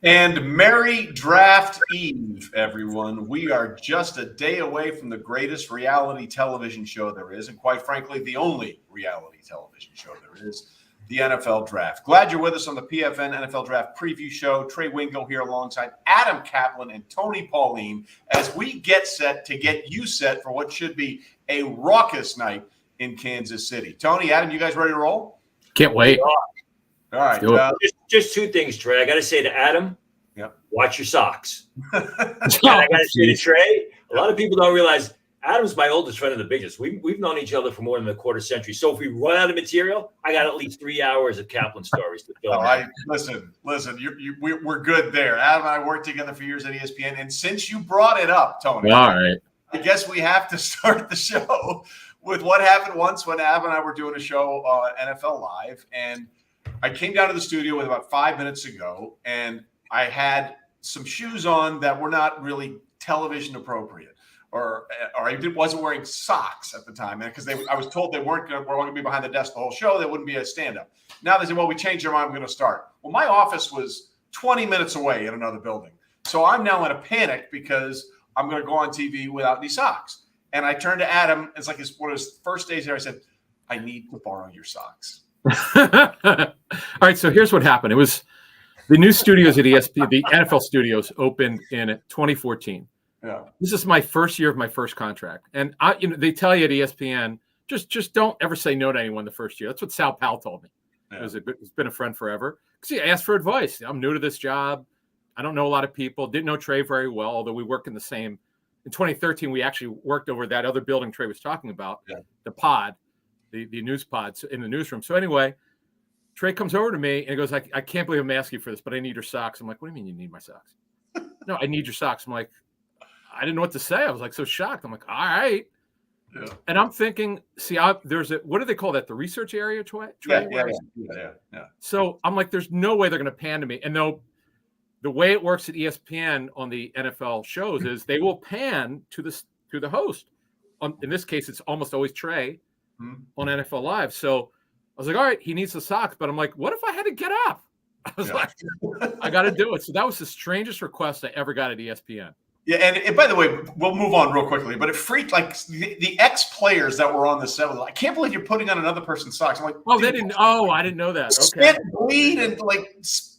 And Merry Draft Eve, everyone. We are just a day away from the greatest reality television show there is, and quite frankly, the only reality television show there is, the NFL Draft. Glad you're with us on the PFN NFL Draft Preview Show. Trey Wingo here alongside Adam Caplan and Tony Pauline as we get set to get you set for what should be a raucous night in Kansas City. Tony, Adam, you guys ready to roll? Can't wait. All right. Just two things, Trey. I got to say to Adam, watch your socks. And I got to say to Trey, a lot of people don't realize Adam's my oldest friend in the business. We've known each other for more than a quarter century. So if we run out of material, I got at least 3 hours of Caplan stories to fill. Listen. We're good there. Adam and I worked together for years at ESPN, and since you brought it up, Tony, all right, I guess we have to start the show with what happened once when Adam and I were doing a show on NFL Live, and I came down to the studio with about 5 minutes ago, and I had some shoes on that were not really television appropriate, or I wasn't wearing socks at the time, because I was told they weren't going to be behind the desk the whole show. They wouldn't be a stand-up. Now they say, well, we changed our mind. We're going to start. Well, my office was 20 minutes away in another building, so I'm now in a panic because I'm going to go on TV without any socks. And I turned to Adam. It's like one of his first days there. I said, I need to borrow your socks. All right, so here's what happened. It was the new studios at ESPN, the NFL studios opened in 2014. Yeah. This is my first year of my first contract. And they tell you at ESPN, just don't ever say no to anyone the first year. That's what Sal Powell told me. Yeah. He's been a friend forever. Because he asked for advice. I'm new to this job. I don't know a lot of people. Didn't know Trey very well, although we work in the same. In 2013, we actually worked over that other building Trey was talking about, the pod, the news pods in the newsroom. So anyway, Trey comes over to me and he goes, I can't believe I'm asking for this, but I need your socks. I'm like, what do you mean you need my socks? No, I need your socks. I'm like, I didn't know what to say. I was like so shocked. I'm like, all right. Yeah. And I'm thinking, there's what do they call that? The research area, Trey? Yeah. So I'm like, there's no way they're going to pan to me. And the way it works at ESPN on the NFL shows is they will pan to the host. In this case, it's almost always Trey on NFL Live. So I was like, all right, he needs the socks. But I'm like, what if I had to get up? I was like, I got to do it. So that was the strangest request I ever got at ESPN. Yeah, and by the way, we'll move on real quickly, but it freaked the ex-players that were on the set. I can't believe you're putting on another person's socks. I'm like, oh, they didn't. Oh, I didn't know that. Okay. Spit, bleed, and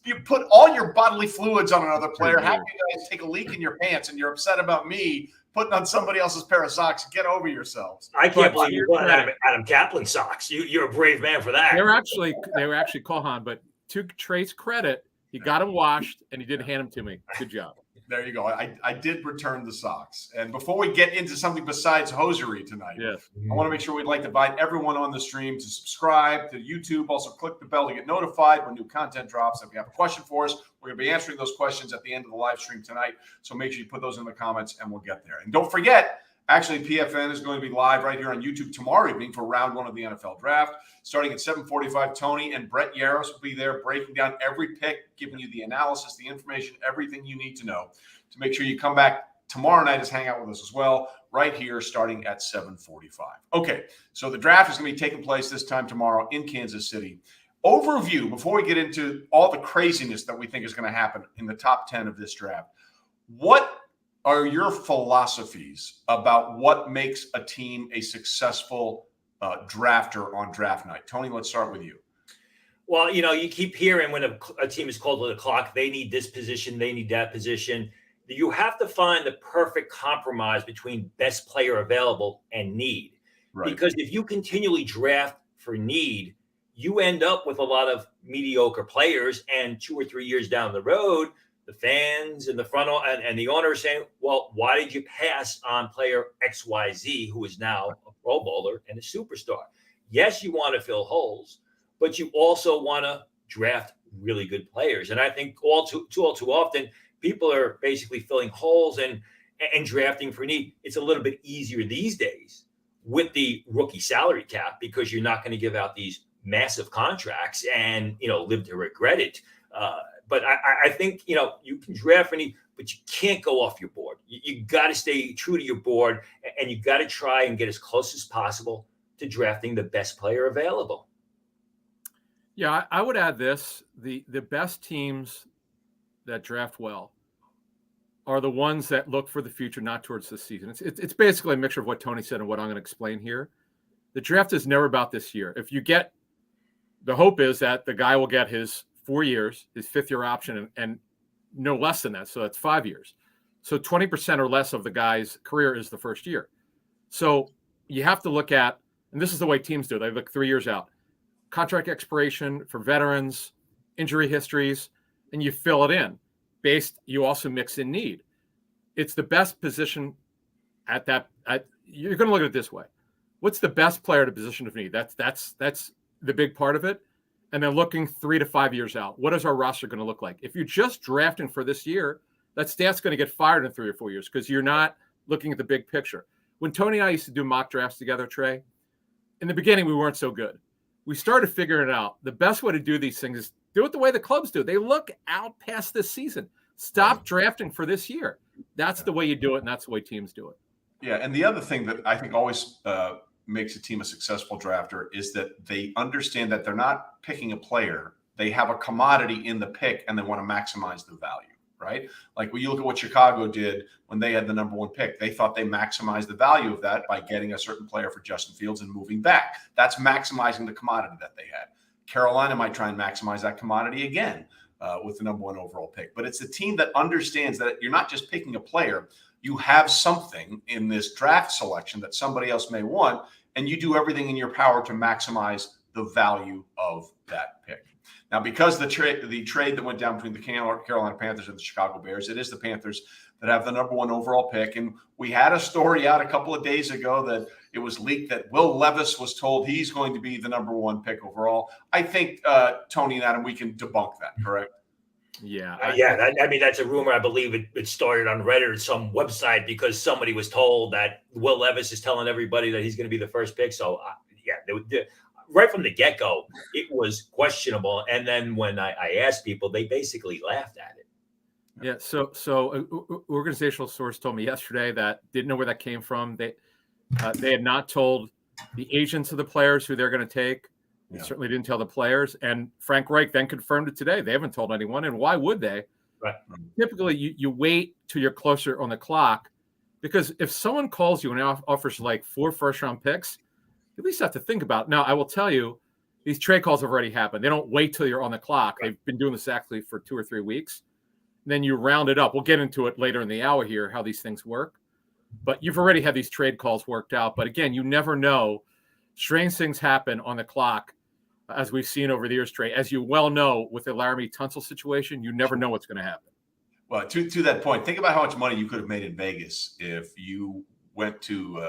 you put all your bodily fluids on another player. How can you guys take a leak in your pants and you're upset about me putting on somebody else's pair of socks? Get over yourselves. I can't believe you bought Adam Caplan socks. You're a brave man for that. They were actually Kohan, but to Trey's credit, he got them washed and he did hand them to me. Good job. There you go. I did return the socks. And before we get into something besides hosiery tonight, I want to make sure we'd like to invite everyone on the stream to subscribe to YouTube. Also, click the bell to get notified when new content drops. If you have a question for us, we're going to be answering those questions at the end of the live stream tonight. So make sure you put those in the comments and we'll get there. And don't forget, actually, PFN is going to be live right here on YouTube tomorrow evening for round one of the NFL Draft. Starting at 7:45, Tony and Brett Yaros will be there breaking down every pick, giving you the analysis, the information, everything you need to know to make sure you come back tomorrow night and hang out with us as well, right here starting at 7:45. Okay, so the draft is going to be taking place this time tomorrow in Kansas City. Overview, before we get into all the craziness that we think is going to happen in the top 10 of this draft, what are your philosophies about what makes a team a successful drafter on draft night? Tony, let's start with you. Well, you keep hearing when a team is called to the clock, they need this position, they need that position. You have to find the perfect compromise between best player available and need. Right. Because if you continually draft for need, you end up with a lot of mediocre players, and 2 or 3 years down the road, the fans and the front and the owner are saying, well, why did you pass on player XYZ, who is now a Pro Bowler and a superstar? Yes, you want to fill holes, but you also want to draft really good players. And I think all too often, people are basically filling holes and drafting for need. It's a little bit easier these days with the rookie salary cap because you're not going to give out these massive contracts and, live to regret it. But I think, you can draft for need, but you can't go off your board. You got to stay true to your board, and you got to try and get as close as possible to drafting the best player available. Yeah, I would add this. The best teams that draft well are the ones that look for the future, not towards this season. It's basically a mixture of what Tony said and what I'm going to explain here. The draft is never about this year. If you get, the hope is that the guy will get his 4 years, his 5th-year option, and no less than that. So that's 5 years. So 20% or less of the guy's career is the first year. So you have to look at, and this is the way teams do it. They look 3 years out. Contract expiration for veterans, injury histories, and you fill it in. You also mix in need. It's the best position at that. You're going to look at it this way. What's the best player at a position of need? That's the big part of it. And then looking 3 to 5 years out. What is our roster going to look like? If you're just drafting for this year, that stat's going to get fired in 3 or 4 years because you're not looking at the big picture. When Tony and I used to do mock drafts together, Trey, in the beginning, we weren't so good. We started figuring it out. The best way to do these things is do it the way the clubs do. They look out past this season. Stop drafting for this year. That's the way you do it, and that's the way teams do it. Yeah, and the other thing that I think always makes a team a successful drafter is that they understand that they're not picking a player. They have a commodity in the pick, and they want to maximize the value, right? Like when you look at what Chicago did when they had the number 1 pick, they thought they maximized the value of that by getting a certain player for Justin Fields and moving back. That's maximizing the commodity that they had. Carolina might try and maximize that commodity again with the number 1 overall pick. But it's a team that understands that you're not just picking a player. You have something in this draft selection that somebody else may want, and you do everything in your power to maximize the value of that pick. Now, because the trade that went down between the Carolina Panthers and the Chicago Bears, it is the Panthers that have the number 1 overall pick. And we had a story out a couple of days ago that it was leaked that Will Levis was told he's going to be the number 1 pick overall. I think, Tony and Adam, we can debunk that, correct? Yeah. That's a rumor. I believe it started on Reddit or some website because somebody was told that Will Levis is telling everybody that he's going to be the first pick. So, right from the get-go, it was questionable. And then when I asked people, they basically laughed at it. Yeah. So an organizational source told me yesterday that didn't know where that came from. They had not told the agents of the players who they're going to take. They certainly didn't tell the players. And Frank Reich then confirmed it today. They haven't told anyone. And why would they? Right. Typically, you wait till you're closer on the clock, because if someone calls you and offers like 4 first-round picks, you at least have to think about it. Now, I will tell you, these trade calls have already happened. They don't wait till you're on the clock. Right. They've been doing this actually for 2 or 3 weeks. And then you round it up. We'll get into it later in the hour here, how these things work. But you've already had these trade calls worked out. But again, you never know. Strange things happen on the clock, as we've seen over the years, Trey. As you well know, with the Laramie Tunsil situation, you never know what's going to happen. Well, to that point, think about how much money you could have made in Vegas if you went to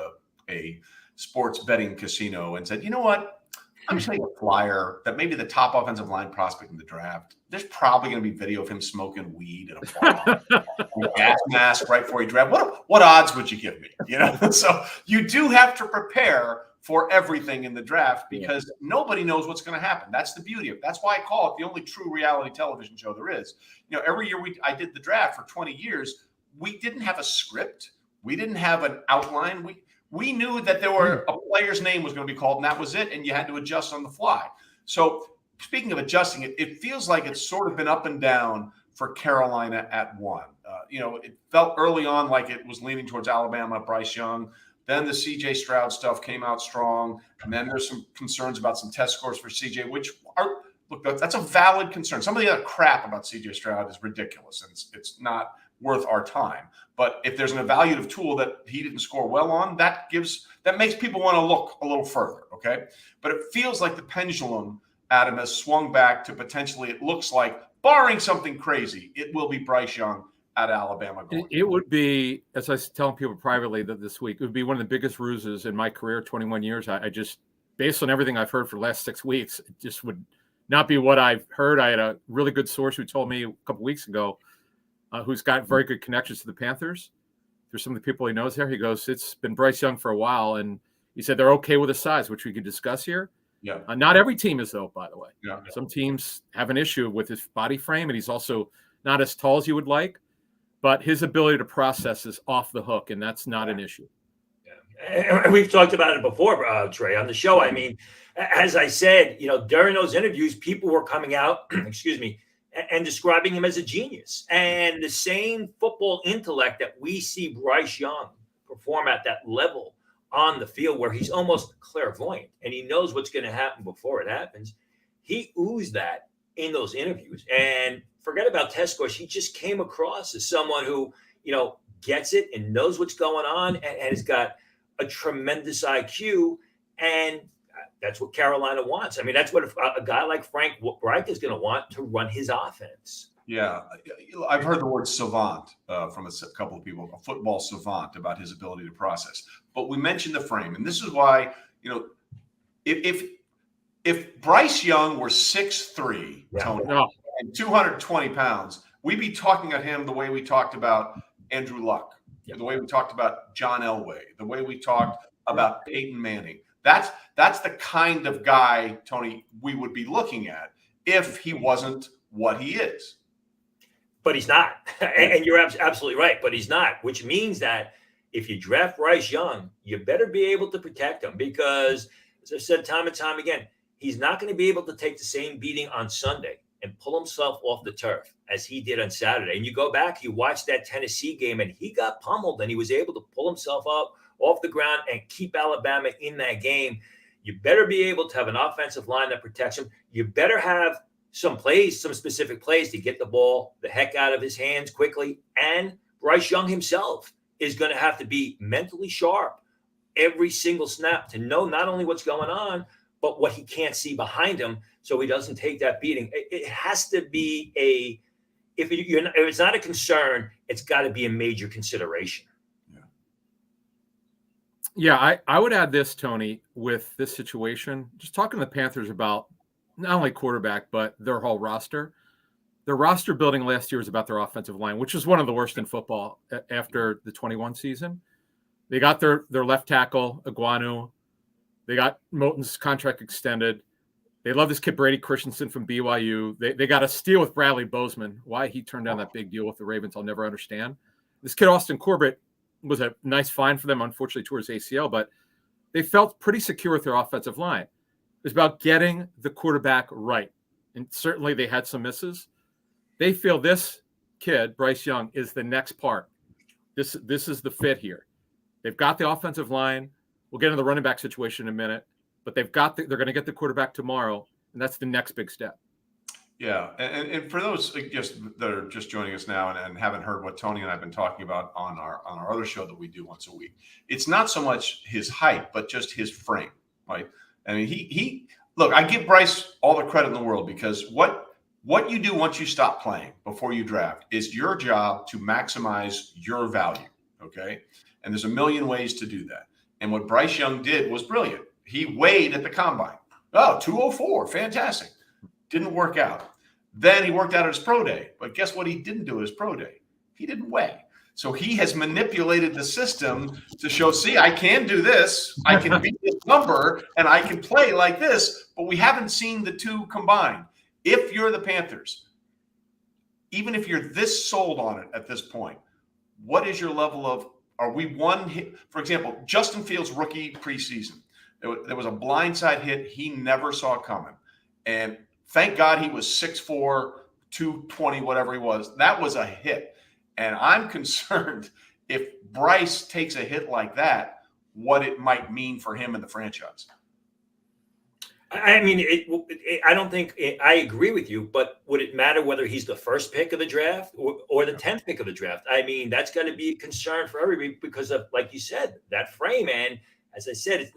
a sports betting casino and said, you know what? I'm just going to a flyer that maybe the top offensive line prospect in the draft, there's probably going to be video of him smoking weed in a bar, a gas mask right before he draft. What odds would you give me? You know, so you do have to prepare for everything in the draft because nobody knows what's going to happen. That's the beauty of it. That's why I call it the only true reality television show there is. You know, every year I did the draft for 20 years. We didn't have a script. We didn't have an outline. We knew that there were a player's name was going to be called, and that was it, and you had to adjust on the fly. So speaking of adjusting, it feels like it's sort of been up and down for Carolina at 1. It felt early on like it was leaning towards Alabama, Bryce Young. Then the C.J. Stroud stuff came out strong, and then there's some concerns about some test scores for C.J., which are – look, that's a valid concern. Some of the other crap about C.J. Stroud is ridiculous, and it's not worth our time. But if there's an evaluative tool that he didn't score well on, that makes people want to look a little further, okay? But it feels like the pendulum, Adam, has swung back to potentially, it looks like, barring something crazy, it will be Bryce Young at Alabama. It would be, as I was telling people privately this week, it would be one of the biggest ruses in my career, 21 years. I just, based on everything I've heard for the last 6 weeks, it just would not be what I've heard. I had a really good source who told me a couple weeks ago, who's got very good connections to the Panthers. There's some of the people he knows there. He goes, it's been Bryce Young for a while. And he said they're okay with his size, which we could discuss here. Yeah. Not every team is, though, by the way. Yeah. Some teams have an issue with his body frame, and he's also not as tall as you would like. But his ability to process is off the hook, and that's not an issue. Yeah. And we've talked about it before, Trey, on the show. I mean, as I said, during those interviews, people were coming out, excuse me, and describing him as a genius. And the same football intellect that we see Bryce Young perform at that level on the field, where he's almost clairvoyant and he knows what's going to happen before it happens. He oozed that in those interviews. And forget about test scores. He just came across as someone who, gets it and knows what's going on and has got a tremendous IQ. And that's what Carolina wants. I mean, that's what a guy like Frank Reich is going to want to run his offense. Yeah, I've heard the word savant from a couple of people, a football savant, about his ability to process. But we mentioned the frame, and this is why, if Bryce Young were 6'3", Tony, and 220 pounds, we'd be talking about him the way we talked about Andrew Luck, the way we talked about John Elway, the way we talked about Peyton Manning. That's the kind of guy, Tony, we would be looking at if he wasn't what he is. But he's not. And you're absolutely right. But he's not, which means that if you draft Bryce Young, you better be able to protect him, because, as I've said time and time again, he's not going to be able to take the same beating on Sunday and pull himself off the turf as he did on Saturday. And you go back, you watch that Tennessee game, and he got pummeled, and he was able to pull himself up off the ground and keep Alabama in that game. You better be able to have an offensive line that protects him. You better have some specific plays to get the ball the heck out of his hands quickly. And Bryce Young himself is going to have to be mentally sharp every single snap to know not only what's going on, but what he can't see behind him, so he doesn't take that beating. It has to be if it's not a concern, it's got to be a major consideration. Yeah, I would add this, Tony, with this situation, just talking to the Panthers about not only quarterback, but their whole roster. Their roster building last year was about their offensive line, which is one of the worst in football after the 21 season. They got their left tackle, Iguanu. They got Moton's contract extended. They love this kid, Brady Christensen from BYU. They got a steal with Bradley Bozeman. Why he turned down that big deal with the Ravens, I'll never understand. This kid, Austin Corbett, was a nice find for them, unfortunately, towards ACL, but they felt pretty secure with their offensive line. It was about getting the quarterback right. And certainly they had some misses. They feel this kid, Bryce Young, is the next part. This is the fit here. They've got the offensive line. We'll get into the running back situation in a minute, but they're going to get the quarterback tomorrow, and that's the next big step. Yeah, and for those that are just joining us now and haven't heard what Tony and I have been talking about on our other show that we do once a week, it's not so much his height, but just his frame, right? I mean, he look, I give Bryce all the credit in the world, because what you do once you stop playing before you draft is your job to maximize your value, okay? And there's a million ways to do that. And what Bryce Young did was brilliant. He weighed at the combine. Oh, 204, fantastic. Didn't work out. Then he worked out at his pro day. But guess what he didn't do at his pro day? He didn't weigh. So he has manipulated the system to show, see, I can do this. I can beat this number, and I can play like this. But we haven't seen the two combined. If you're the Panthers, even if you're this sold on it at this point, what is your level of, are we one hit? For example, Justin Fields' rookie preseason, there was a blindside hit he never saw coming. And thank God he was 6'4", 220, whatever he was. That was a hit. And I'm concerned if Bryce takes a hit like that, what it might mean for him and the franchise. I mean, I don't think I agree with you, but would it matter whether he's the first pick of the draft or the 10th pick of the draft? I mean, that's got to be a concern for everybody because of, like you said, that frame. And as I said,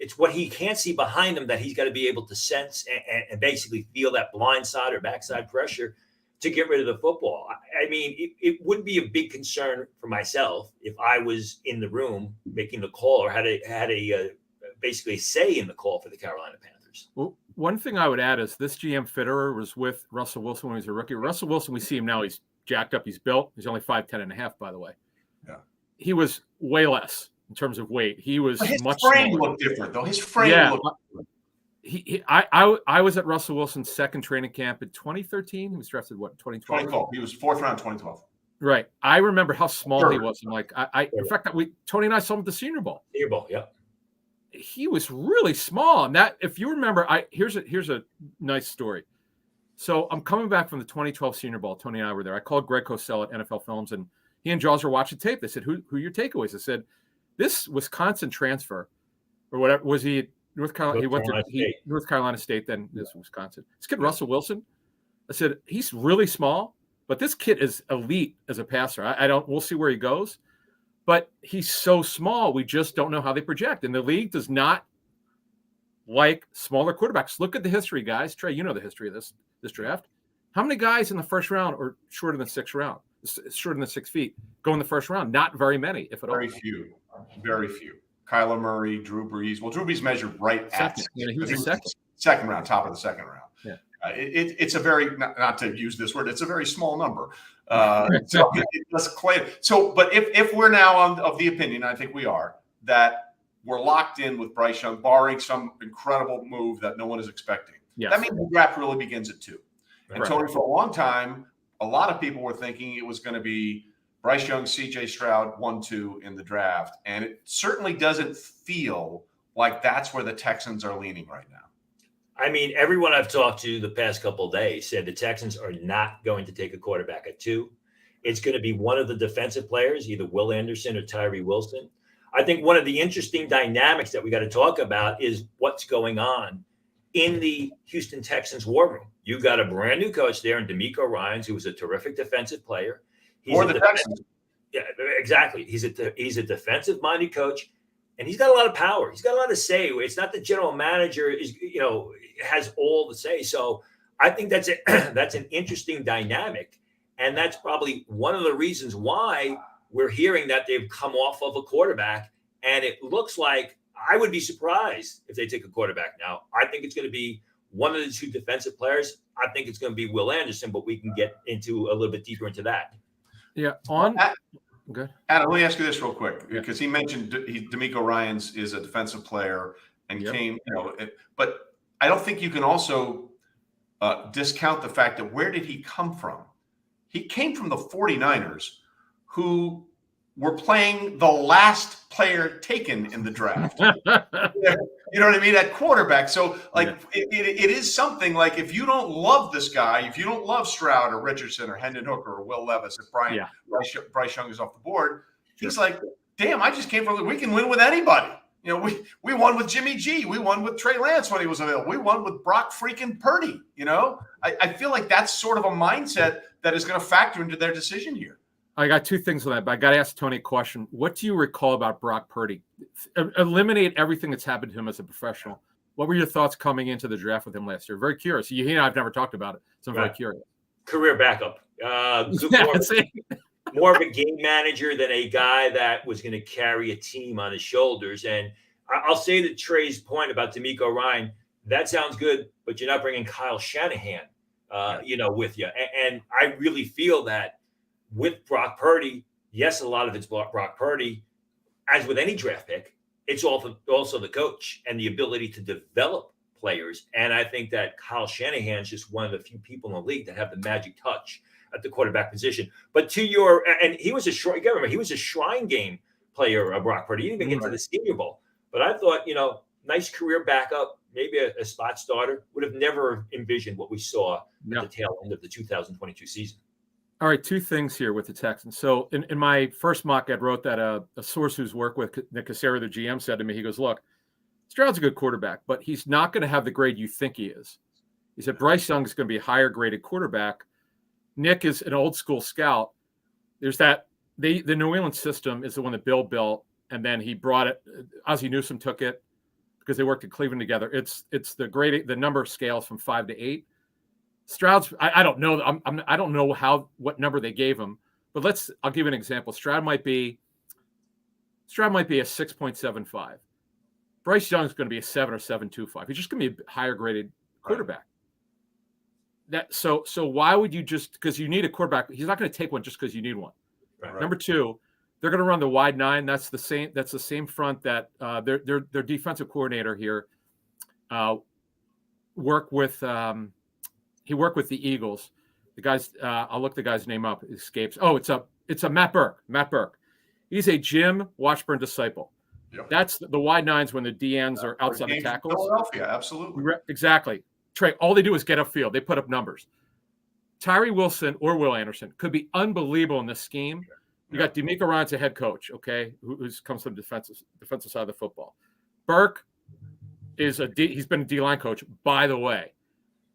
it's what he can't see behind him that he's got to be able to sense and basically feel that blind side or backside pressure to get rid of the football. I mean, it would be a big concern for myself if I was in the room making the call or had a basically say in the call for the Carolina Panthers. Well, one thing I would add is this GM Fitterer was with Russell Wilson when he was a rookie. Russell Wilson, we see him now. He's jacked up. He's built. He's only 5'10" and a half, by the way. Yeah. He was way less in terms of weight. He was his much frame smaller. looked different, though. His frame looked different. I was at Russell Wilson's second training camp in 2013. He was drafted, what, 2012? 2012. He was fourth round 2012. Right. I remember how small he was. I'm like, in fact, Tony and I saw him at the Senior Bowl. Senior Bowl, yeah. He was really small. And that, if you remember, here's a nice story. So I'm coming back from the 2012 Senior Bowl. Tony and I were there. I called Greg Cosell at NFL Films, and he and Jaws were watching tape. They said, "Who are your takeaways?" I said, "This Wisconsin transfer, or whatever, was he North Carolina? He went to North Carolina State, then this Wisconsin. This kid Russell Wilson." I said, "He's really small, but this kid is elite as a passer. We'll see where he goes, but he's so small. We just don't know how they project, and the league does not like smaller quarterbacks. Look at the history, guys. Trey, you know the history of this draft. How many guys in the first round or shorter than 6 feet go in the first round? Not very many, if at all. Very few. Kyler Murray, Drew Brees. Well, Drew Brees measured right second. He was a second round, top of the second round. Yeah. It's a very, not to use this word, it's a very small number. So but if we're now of the opinion, I think we are, that we're locked in with Bryce Young, barring some incredible move that no one is expecting. Yes. That means the draft really begins at 2. And Tony, for a long time, a lot of people were thinking it was going to be Bryce Young, C.J. Stroud, 1-2 in the draft. And it certainly doesn't feel like that's where the Texans are leaning right now. I mean, everyone I've talked to the past couple of days said the Texans are not going to take a quarterback at 2. It's going to be one of the defensive players, either Will Anderson or Tyree Wilson. I think one of the interesting dynamics that we got to talk about is what's going on in the Houston Texans war room. You got a brand new coach there in DeMeco Ryans, who was a terrific defensive player. Texans. Yeah, exactly. He's a defensive-minded coach, and he's got a lot of power. He's got a lot to say. It's not the general manager has all the say. So I think that's an interesting dynamic, and that's probably one of the reasons why we're hearing that they've come off of a quarterback, and it looks like I would be surprised if they take a quarterback now. I think it's going to be one of the 2 defensive players. I think it's going to be Will Anderson, but we can get into a little bit deeper into that. Yeah. Good. Adam, let me ask you this real quick, because he mentioned DeMeco Ryans is a defensive player and came, but I don't think you can also discount the fact that where did he come from? He came from the 49ers, who were playing the last player taken in the draft. You know what I mean? At quarterback. So, it is something like, if you don't love this guy, if you don't love Stroud or Richardson or Hendon Hooker or Will Levis, if Bryce Young is off the board, he's like, damn, I just came from we can win with anybody. We won with Jimmy G. We won with Trey Lance when he was available. We won with Brock freaking Purdy. I feel like that's sort of a mindset that is going to factor into their decision here. I got 2 things on that, but I got to ask Tony a question. What do you recall about Brock Purdy? Eliminate everything that's happened to him as a professional. What were your thoughts coming into the draft with him last year? Very curious. You know, I've never talked about it, so I'm very curious. Career backup. More of a game manager than a guy that was going to carry a team on his shoulders. And I'll say to Trey's point about DeMeco Ryan, that sounds good, but you're not bringing Kyle Shanahan, with you. And I really feel that with Brock Purdy, yes, a lot of it's Brock Purdy. As with any draft pick, it's also the coach and the ability to develop players. And I think that Kyle Shanahan is just one of the few people in the league that have the magic touch at the quarterback position. But and he was you gotta remember, he was a Shrine Game player, Brock Purdy. He didn't even get to the Senior Bowl. But I thought, nice career backup, maybe a spot starter. Would have never envisioned what we saw at the tail end of the 2022 season. All right, 2 things here with the Texans. So in my first mock, I wrote that a source who's worked with Nick Cassera, the GM, said to me, he goes, look, Stroud's a good quarterback, but he's not going to have the grade you think he is. He said Bryce Young is going to be a higher graded quarterback. Nick is an old school scout. There's that the New Orleans system is the one that Bill built, and then he brought it. Ozzie Newsome took it because they worked in Cleveland together. It's the grade, the number of scales from 5 to 8. Stroud's, I don't know. I don't know what number they gave him, but I'll give you an example. Stroud might be a 6.75. Bryce Young's going to be a 7 or 7.25. He's just going to be a higher graded quarterback. So why would you because you need a quarterback? He's not going to take one just because you need one. Right. Number 2, they're going to run the wide 9. That's the same front that their defensive coordinator here worked with. He worked with the Eagles. The guys, I'll look the guy's name up. It escapes. Oh, it's a Matt Burke. Matt Burke. He's a Jim Washburn disciple. Yep. That's the wide 9s when the DNs are outside the tackles. Philadelphia, absolutely. Exactly. Trey, all they do is get upfield. They put up numbers. Tyree Wilson or Will Anderson could be unbelievable in this scheme. You got D'Amico Ryans, a head coach, okay, who comes from the defensive side of the football. Burke is he's been a D-line coach, by the way.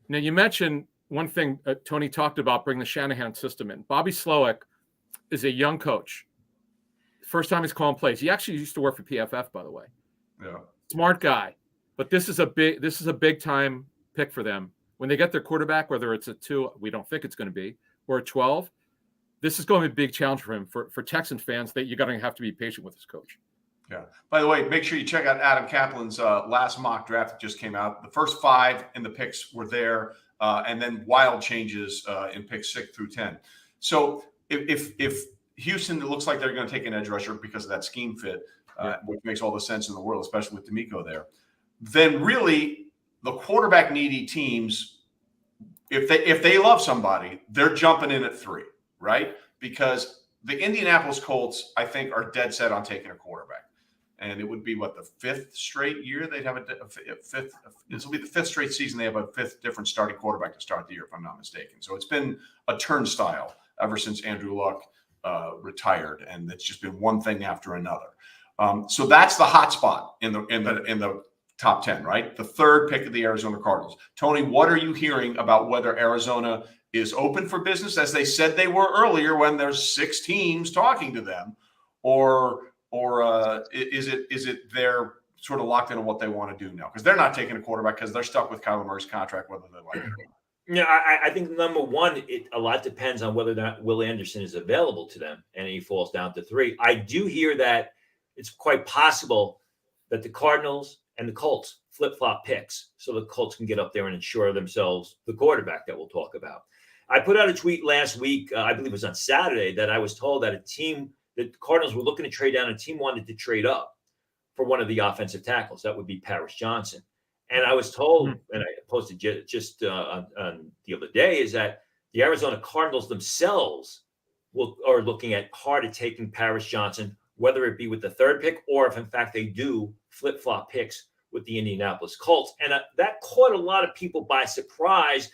Now, you mentioned one thing Tony talked about, bringing the Shanahan system in. Bobby Slowick is a young coach. First time he's calling plays. He actually used to work for PFF, by the way. Yeah. Smart guy. But this is a big time pick for them. When they get their quarterback, whether it's a 2, we don't think it's going to be, or a 12, this is going to be a big challenge for him. For Texan fans, that you're going to have to be patient with this coach. Yeah. By the way, make sure you check out Adam Caplan's last mock draft that just came out. The first 5 in the picks were there, and then wild changes in picks 6 through 10. So if Houston, it looks like they're going to take an edge rusher because of that scheme fit, which makes all the sense in the world, especially with D'Amico there. Then really the quarterback needy teams, if they love somebody, they're jumping in at 3, right? Because the Indianapolis Colts, I think, are dead set on taking a quarterback. And it would be the 5th straight year they'd have a 5th. This will be the 5th straight season they have a 5th different starting quarterback to start the year, if I'm not mistaken. So it's been a turnstile ever since Andrew Luck retired, and it's just been one thing after another. So that's the hot spot in the top 10, right? The 3rd pick of the Arizona Cardinals. Tony, what are you hearing about whether Arizona is open for business, as they said they were earlier when there's 6 teams talking to them, or is it they're sort of locked into what they want to do now? Because they're not taking a quarterback because they're stuck with Kyler Murray's contract, whether they like it or not. Yeah, I think number one, a lot depends on whether or not Will Anderson is available to them, and he falls down to 3. I do hear that it's quite possible that the Cardinals and the Colts flip-flop picks so the Colts can get up there and ensure themselves the quarterback that we'll talk about. I put out a tweet last week, I believe it was on Saturday, that I was told that the Cardinals were looking to trade down. A team wanted to trade up for one of the offensive tackles. That would be Paris Johnson. And I was told, and I posted just on the other day, is that the Arizona Cardinals themselves are looking at hard at taking Paris Johnson, whether it be with the 3rd pick or if, in fact, they do flip-flop picks with the Indianapolis Colts. And that caught a lot of people by surprise.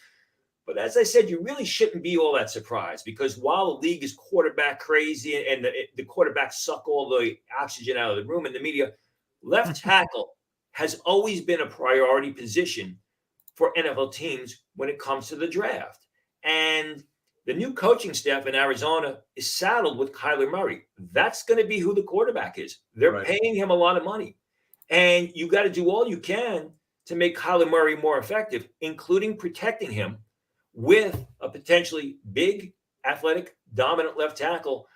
But as I said, you really shouldn't be all that surprised, because while the league is quarterback crazy and the quarterbacks suck all the oxygen out of the room in the media, left tackle has always been a priority position for NFL teams when it comes to the draft. And the new coaching staff in Arizona is saddled with Kyler Murray. That's going to be who the quarterback is. They're paying him a lot of money. And you got to do all you can to make Kyler Murray more effective, including protecting him with a potentially big, athletic, dominant left tackle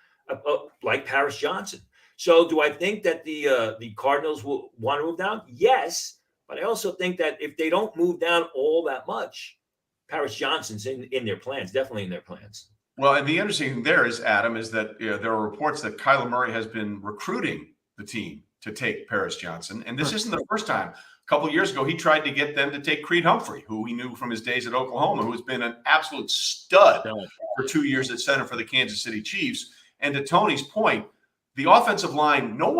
like Paris Johnson. So do I think that the Cardinals will want to move down? Yes. But I also think that if they don't move down all that much, Paris Johnson's in their plans, definitely in their plans. Well, and the interesting thing there is, Adam, is that there are reports that Kyler Murray has been recruiting the team to take Paris Johnson. And this isn't the first time. A couple of years ago, he tried to get them to take Creed Humphrey, who he knew from his days at Oklahoma, who has been an absolute stud for 2 years at center for the Kansas City Chiefs. And to Tony's point, the offensive line, no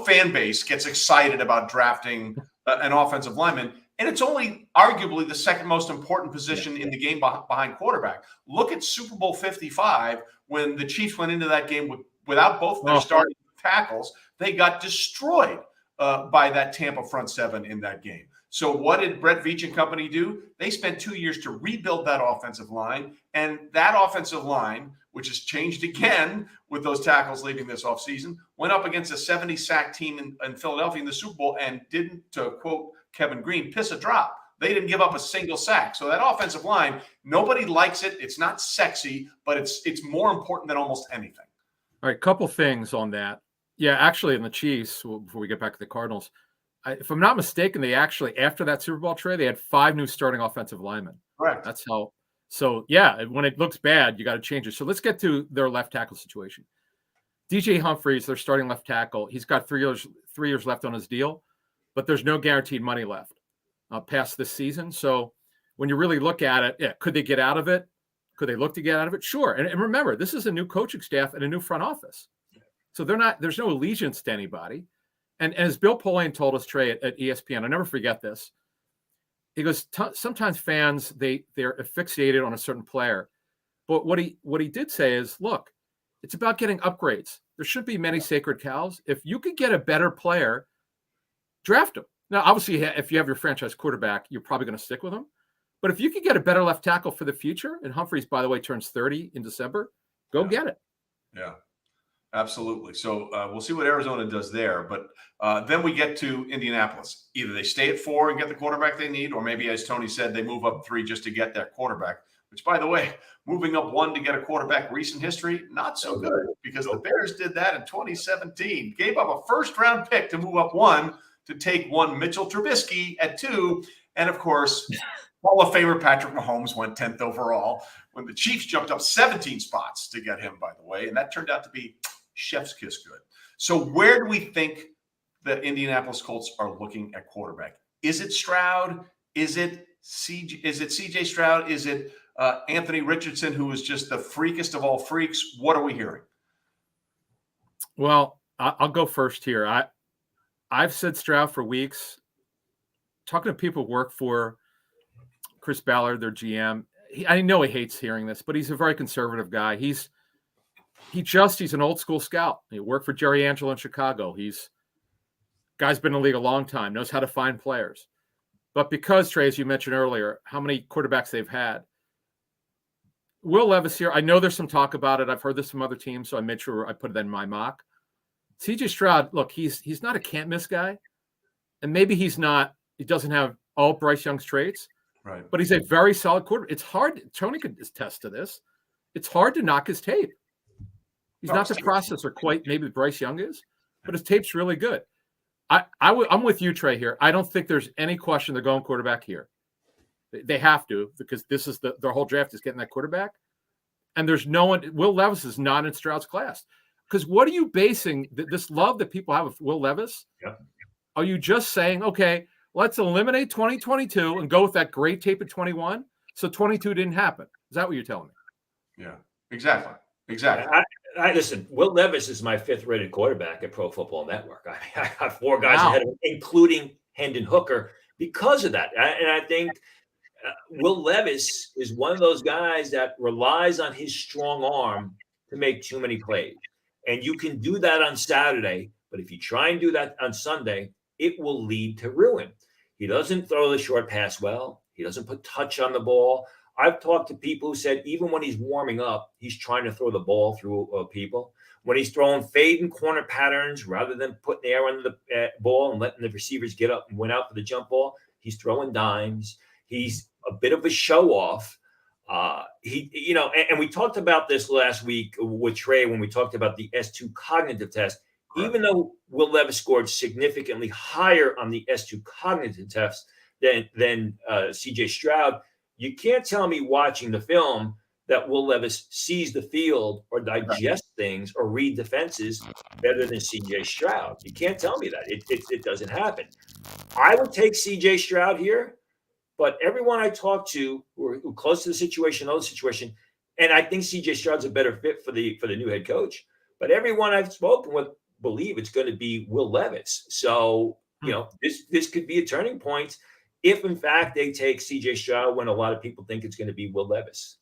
fan base gets excited about drafting an offensive lineman. And it's only arguably the second most important position in the game behind quarterback. Look at Super Bowl 55 when the Chiefs went into that game without both their starting tackles. They got destroyed by that Tampa front 7 in that game. So what did Brett Veach and company do? They spent 2 years to rebuild that offensive line. And that offensive line, which has changed again with those tackles leaving this offseason, went up against a 70-sack team in Philadelphia in the Super Bowl and didn't, to quote Kevin Green, piss a drop. They didn't give up a single sack. So that offensive line, nobody likes it. It's not sexy, but it's more important than almost anything. All right, couple things on that. Yeah, actually, in the Chiefs, before we get back to the Cardinals, if I'm not mistaken, they actually, after that Super Bowl trade, they had 5 new starting offensive linemen. Correct. That's how. So, yeah, when it looks bad, you got to change it. So let's get to their left tackle situation. DJ Humphries, their starting left tackle, he's got 3 years left on his deal, but there's no guaranteed money left past this season. So when you really look at it, could they get out of it? Could they look to get out of it? Sure. And remember, this is a new coaching staff and a new front office. So there's no allegiance to anybody. And as Bill Pauline told us, Trey, at ESPN, I'll never forget this. he goes, sometimes fans, they're asphyxiated on a certain player. But what he did say is, look, it's about getting upgrades. There shouldn't be many sacred cows. If you could get a better player, draft him. Now, obviously, if you have your franchise quarterback, you're probably going to stick with him. But if you could get a better left tackle for the future, and Humphreys, by the way, turns 30 in December, go get it. Yeah, absolutely. So we'll see what Arizona does there. But then we get to Indianapolis. Either they stay at 4 and get the quarterback they need, or maybe, as Tony said, they move up 3 just to get that quarterback. Which, by the way, moving up 1 to get a quarterback, recent history, not so good, because the Bears did that in 2017. Gave up a first-round pick to move up 1 to take one Mitchell Trubisky at 2. And, of course, Hall of Famer Patrick Mahomes went 10th overall when the Chiefs jumped up 17 spots to get him, by the way. And that turned out to be chef's kiss good. So where do we think the Indianapolis Colts are looking at quarterback? Is it Stroud? Is it CJ Stroud? Is it Anthony Richardson, who is just the freakest of all freaks? What are we hearing? Well, I'll go first here. I've said Stroud for weeks. Talking to people who work for Chris Ballard, their GM, I know he hates hearing this, but he's a very conservative guy. He's an old school scout. He worked for Jerry Angelo in Chicago. Guy's been in the league a long time, knows how to find players. But because, Trey, as you mentioned earlier, how many quarterbacks they've had, Will Levis here, I know there's some talk about it. I've heard this from other teams, so I made sure I put that in my mock. CJ Stroud, look, he's not a can't miss guy, and maybe he doesn't have all Bryce Young's traits, right? But he's a very solid quarterback. It's hard. Tony could attest to this. It's hard to knock his tape. He's not the processor quite maybe Bryce Young is, but his tape's really good. I'm with you, Trey, here. I don't think there's any question they're going quarterback here. They have to, because this is their whole draft is getting that quarterback. And there's no one. Will Levis is not in Stroud's class. Because what are you basing this love that people have with Will Levis? Yeah. Are you just saying, okay, let's eliminate 2022 and go with that great tape at 21? So 22 didn't happen. Is that what you're telling me? Yeah, exactly. Listen, Will Levis is my 5th rated quarterback at Pro Football Network. I got 4 guys ahead of him, including Hendon Hooker, because of that. And I think Will Levis is one of those guys that relies on his strong arm to make too many plays. And you can do that on Saturday, but if you try and do that on Sunday, it will lead to ruin. He doesn't throw the short pass well. He doesn't put touch on the ball. I've talked to people who said even when he's warming up, he's trying to throw the ball through people. When he's throwing fade and corner patterns rather than putting the air under the ball and letting the receivers get up and went out for the jump ball, he's throwing dimes. He's a bit of a show off. And we talked about this last week with Trey when we talked about the S2 cognitive test. Right. Even though Will Levis scored significantly higher on the S2 cognitive test than CJ Stroud, you can't tell me watching the film that Will Levis sees the field or digests things or read defenses better than CJ Stroud. You can't tell me that. It doesn't happen. I would take CJ Stroud here, but everyone I talk to who are close to the situation, know the situation, and I think CJ Stroud's a better fit for the new head coach. But everyone I've spoken with believe it's going to be Will Levis. So, this could be a turning point if, in fact, they take CJ Stroud when a lot of people think it's going to be Will Levis.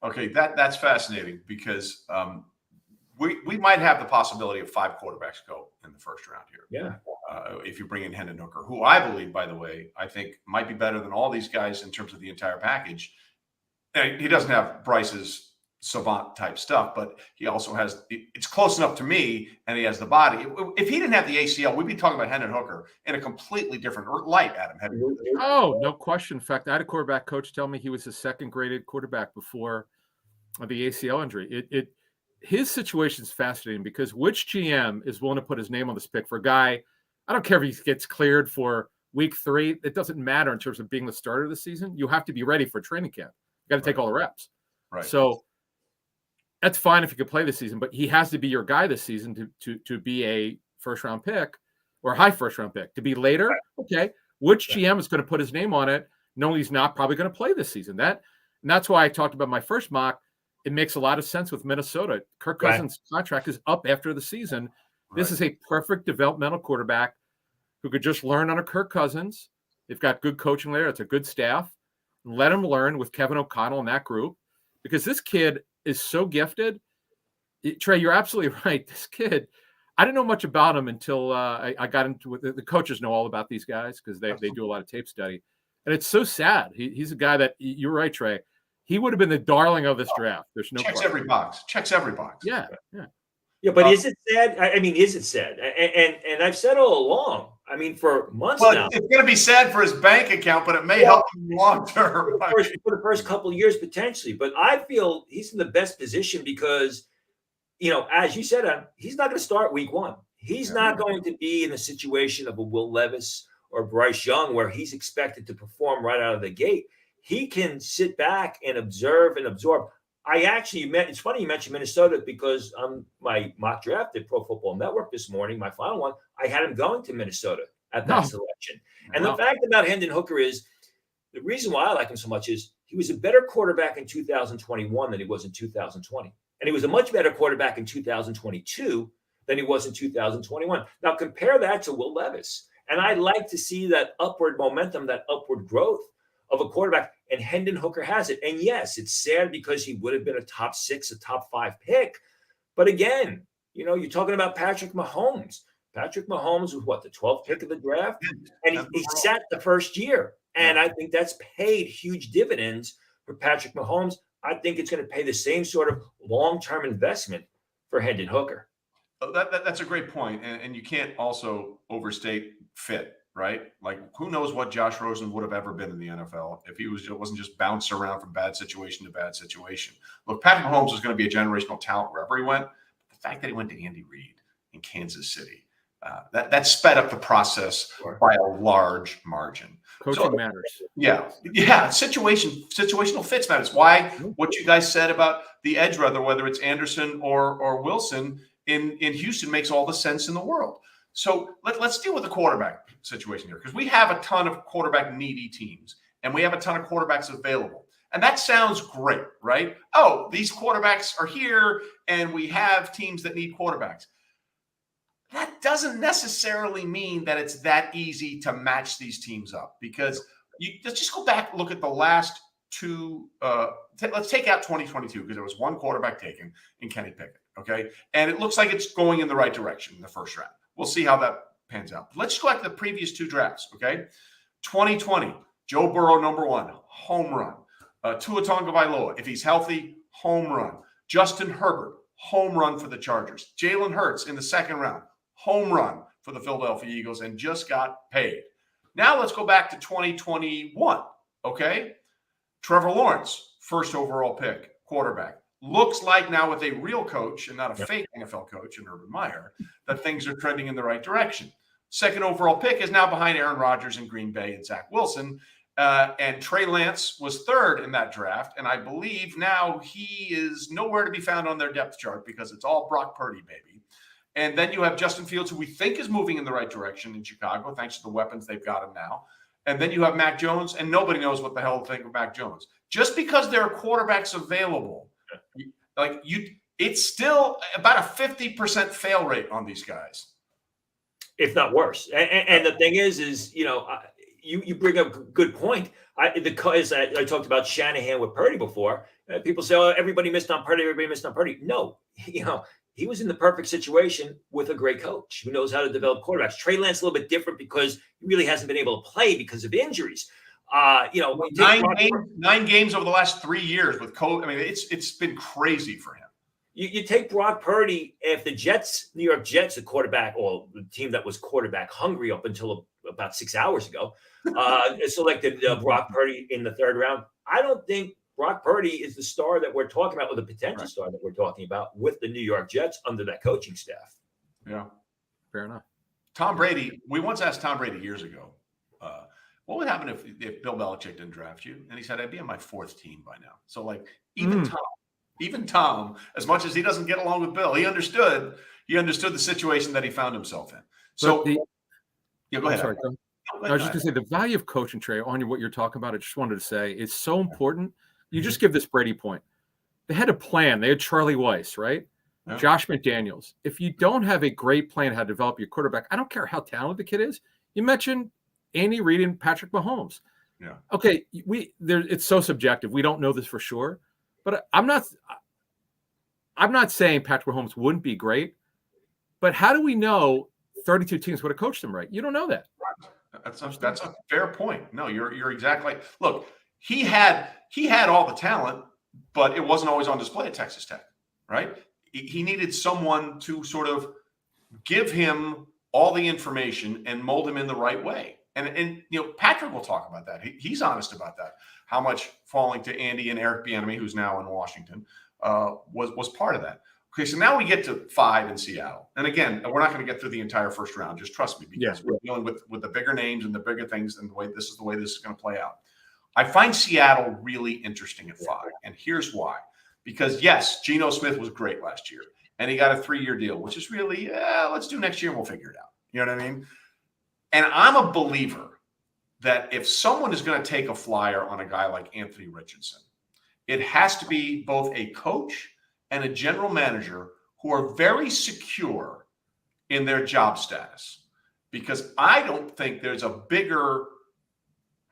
Okay, that's fascinating because we might have the possibility of 5 quarterbacks go in the first round here. Yeah. If you bring in Hendon Hooker, who I believe, by the way, I think might be better than all these guys in terms of the entire package. He doesn't have Bryce's savant type stuff, but he also has, it's close enough to me, and he has the body. If he didn't have the ACL, we'd be talking about Hendon Hooker in a completely different light, Adam. Oh, no question. In fact, I had a quarterback coach tell me he was a 2nd graded quarterback before the ACL injury. His situation is fascinating because which GM is willing to put his name on this pick for a guy? I don't care if he gets cleared for week 3. It doesn't matter in terms of being the starter of the season. You have to be ready for training camp. You got to take all the reps. Right. So that's fine if you could play this season, but he has to be your guy this season to be a first-round pick or a high first-round pick. To be later, okay, which GM is going to put his name on it knowing he's not probably going to play this season? And that's why I talked about my first mock. It makes a lot of sense with Minnesota. Kirk Cousins' contract is up after the season. Right. This is a perfect developmental quarterback who could just learn under Kirk Cousins They've got good coaching there. It's a good staff. Let him learn with Kevin O'Connell and that group, because this kid is so gifted. Trey, you're absolutely right. This kid, I didn't know much about him until I got into it. The coaches know all about these guys because they do a lot of tape study. And it's so sad. He's a guy that, you're right, Trey. He would have been the darling of this draft. There's no checks question. every box. Checks every box. Yeah. Yeah, but is it sad? I mean, is it sad? And I've said all along, I mean, for months now. It's going to be sad for his bank account, but it may help him long term. For the first couple of years, potentially. But I feel he's in the best position because, as you said, he's not going to start week one. He's not going to be in the situation of a Will Levis or Bryce Young where he's expected to perform right out of the gate. He can sit back and observe and absorb. It's funny you mentioned Minnesota because my mock draft at Pro Football Network this morning, my final one, I had him going to Minnesota at that selection. And the fact about Hendon Hooker is the reason why I like him so much is he was a better quarterback in 2021 than he was in 2020. And he was a much better quarterback in 2022 than he was in 2021. Now compare that to Will Levis. And I like to see that upward momentum, that upward growth of a quarterback, and Hendon Hooker has it. And yes, it's sad because he would have been a top 6, a top 5 pick. But again, you're talking about Patrick Mahomes. Patrick Mahomes was the 12th pick of the draft, and he sat the first year. And I think that's paid huge dividends for Patrick Mahomes. I think it's going to pay the same sort of long-term investment for Hendon Hooker. That's a great point. And you can't also overstate fit. Right? Like, who knows what Josh Rosen would have ever been in the NFL if he wasn't just bounced around from bad situation to bad situation. Look, Patrick Mahomes was going to be a generational talent wherever he went. The fact that he went to Andy Reid in Kansas City, that sped up the process by a large margin. Coaching matters. Yeah. Situational fits matters. Why? What you guys said about the edge, whether it's Anderson or Wilson in Houston, makes all the sense in the world. So let's deal with the quarterback situation here, because we have a ton of quarterback needy teams and we have a ton of quarterbacks available. And that sounds great, right? Oh, these quarterbacks are here and we have teams that need quarterbacks. That doesn't necessarily mean that it's that easy to match these teams up, because let's just go back and look at the last two. Let's take out 2022 because there was one quarterback taken in Kenny Pickett. Okay. And it looks like it's going in the right direction in the first round. We'll see how that pans out. Let's go back to the previous 2 drafts, okay? 2020, Joe Burrow, number 1, home run. Tua Tagovailoa, if he's healthy, home run. Justin Herbert, home run for the Chargers. Jalen Hurts in the second round, home run for the Philadelphia Eagles, and just got paid. Now let's go back to 2021, okay? Trevor Lawrence, first overall pick, quarterback. Looks like now with a real coach and not a fake NFL coach in Urban Meyer, that things are trending in the right direction. Second overall pick is now behind Aaron Rodgers in Green Bay and Zach Wilson. And Trey Lance was third in that draft. And I believe now he is nowhere to be found on their depth chart because it's all Brock Purdy, baby. And then you have Justin Fields, who we think is moving in the right direction in Chicago, thanks to the weapons they've got him now. And then you have Mac Jones, and nobody knows what the hell to think of Mac Jones. Just because there are quarterbacks available, it's still about a 50% fail rate on these guys, if not worse. And the thing is you bring up a good point. I talked about Shanahan with Purdy before. People say, "Oh, everybody missed on Purdy. Everybody missed on Purdy." No, he was in the perfect situation with a great coach who knows how to develop quarterbacks. Trey Lance a little bit different because he really hasn't been able to play because of injuries. 9 games over the last 3 years with COVID. I mean, it's been crazy for him. You take Brock Purdy, if the New York Jets, the quarterback, or the team that was quarterback hungry up until about 6 hours ago, selected Brock Purdy in the third round. I don't think Brock Purdy is the star that we're talking about, or the potential star that we're talking about with the New York Jets under that coaching staff. Yeah, fair enough. Tom Brady, we once asked Tom Brady years ago, what would happen if Bill Belichick didn't draft you? And he said, I'd be on my 4th team by now. So even Tom, as much as he doesn't get along with Bill, he understood the situation that he found himself in. So go ahead. Sorry, I was just going to say the value of coaching, Trey, on what you're talking about. I just wanted to say it's so important. You just give this Brady point. They had a plan. They had Charlie Weiss, right? Yeah. Josh McDaniels. If you don't have a great plan how to develop your quarterback, I don't care how talented the kid is. You mentioned Andy Reid and Patrick Mahomes. Yeah. Okay, it's so subjective. We don't know this for sure, but I'm not saying Patrick Mahomes wouldn't be great, but how do we know 32 teams would have coached him right? You don't know that. That's a fair point. No, you're exactly right. Look, he had all the talent, but it wasn't always on display at Texas Tech, right? He needed someone to sort of give him all the information and mold him in the right way. And Patrick will talk about that. He's honest about that. How much falling to Andy and Eric Bieniemy, who's now in Washington, was part of that. Okay, so now we get to 5 in Seattle. And again, we're not going to get through the entire first round. Just trust me, because we're dealing with the bigger names and the bigger things, and the way this is going to play out. I find Seattle really interesting at 5, and here's why. Because yes, Geno Smith was great last year, and he got a 3-year deal, which is really, let's do next year and we'll figure it out. You know what I mean? And I'm a believer that if someone is going to take a flyer on a guy like Anthony Richardson, it has to be both a coach and a general manager who are very secure in their job status. Because I don't think there's a bigger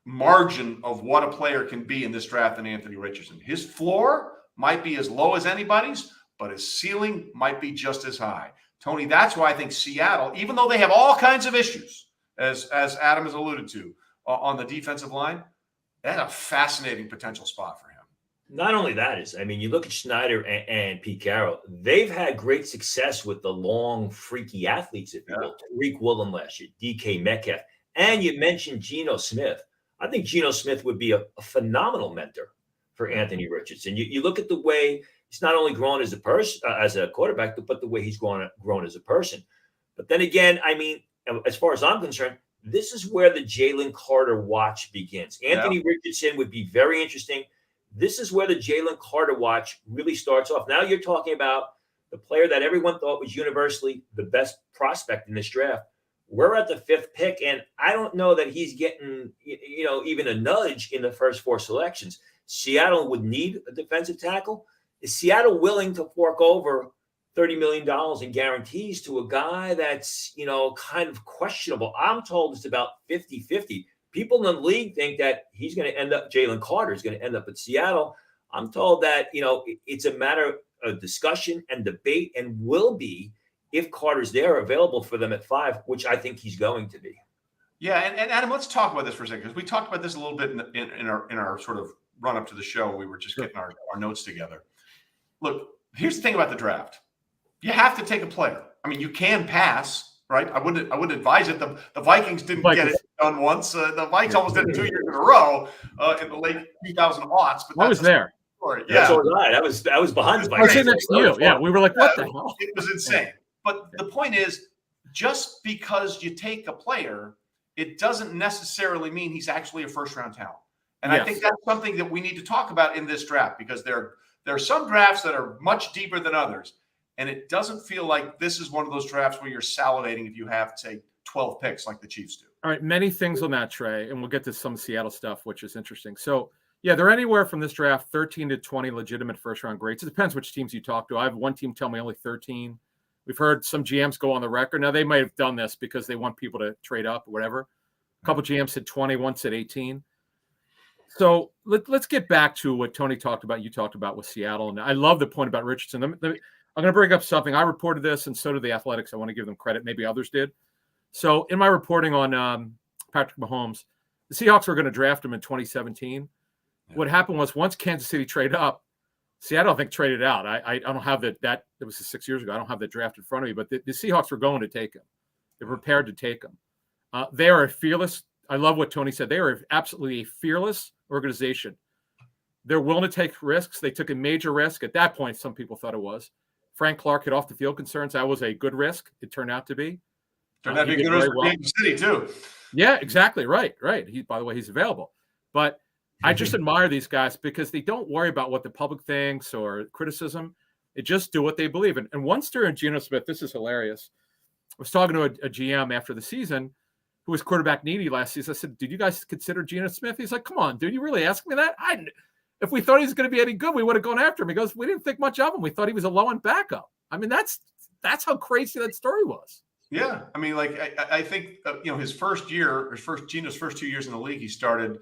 margin of what a player can be in this draft than Anthony Richardson. His floor might be as low as anybody's, but his ceiling might be just as high. Tony, that's why I think Seattle, even though they have all kinds of issues, as Adam has alluded to, on the defensive line, that's a fascinating potential spot for him. Not only that you look at Schneider and Pete Carroll, they've had great success with the long, freaky athletes, if you will. Tariq Woolen last year, DK Metcalf. And you mentioned Geno Smith. I think Geno Smith would be a phenomenal mentor for Anthony Richardson. You look at the way he's not only grown as a person, as a quarterback, but the way he's grown as a person. But then again, as far as I'm concerned, this is where the Jalen Carter watch begins. Anthony Richardson would be very interesting. This is where the Jalen Carter watch really starts off. Now you're talking about the player that everyone thought was universally the best prospect in this draft. We're at the 5th pick, and I don't know that he's getting, even a nudge in the first 4 selections. Seattle would need a defensive tackle. Is Seattle willing to fork over $30 million in guarantees to a guy that's, kind of questionable? I'm told it's about 50-50. People in the league think that he's going to end up, Jalen Carter is going to end up at Seattle. I'm told that, it's a matter of discussion and debate, and will be if Carter's there, available for them at 5, which I think he's going to be. Yeah, and Adam, let's talk about this for a second, because we talked about this a little bit in our sort of run up to the show. We were just getting our notes together. Look, here's the thing about the draft. You have to take a player. You can pass, right? I wouldn't advise it. The Vikings didn't get it done once. The Vikings almost did it 2 years in a row in the late 2000 aughts. But I was there. Story. Yeah, so I was behind the Vikings. I was next to you. Yeah, we were like, what the hell? It was insane. But the point is, just because you take a player, it doesn't necessarily mean he's actually a first-round talent. And I think that's something that we need to talk about in this draft, because there are some drafts that are much deeper than others. And it doesn't feel like this is one of those drafts where you're salivating if you have, say, 12 picks like the Chiefs do. All right, many things on that, Trey, and we'll get to some Seattle stuff, which is interesting. So, yeah, they're anywhere from this draft, 13 to 20 legitimate first-round grades. It depends which teams you talk to. I have one team tell me only 13. We've heard some GMs go on the record. Now, they might have done this because they want people to trade up or whatever. A couple GMs said 20, one said 18. So let's get back to what Tony talked about, you talked about with Seattle. And I love the point about Richardson. I'm going to bring up something. I reported this, and so did the Athletics. I want to give them credit. Maybe others did. So in my reporting on Patrick Mahomes, the Seahawks were going to draft him in 2017. Yeah. What happened was, once Kansas City traded up, Seattle, I think, traded out. I don't have that. It was 6 years ago. I don't have the draft in front of me, but the Seahawks were going to take him. They're prepared to take him. They are a fearless. I love what Tony said. They are absolutely a fearless organization. They're willing to take risks. They took a major risk. At that point, some people thought it was. Frank Clark had off the field concerns. That was a good risk. It turned out to be. Turned out to be good risk for Kansas City, too. Yeah, exactly. Right. By the way, he's available. But I just admire these guys because they don't worry about what the public thinks or criticism. They just do what they believe in. And once during Geno Smith, this is hilarious. I was talking to a GM after the season who was quarterback needy last season. I said, did you guys consider Geno Smith? He's like, come on, dude, you really asking me that? If we thought he was going to be any good, we would have gone after him. He goes, we didn't think much of him. We thought he was a low-end backup. That's how crazy that story was. Yeah, I mean, like I think Gino's first 2 years in the league, he started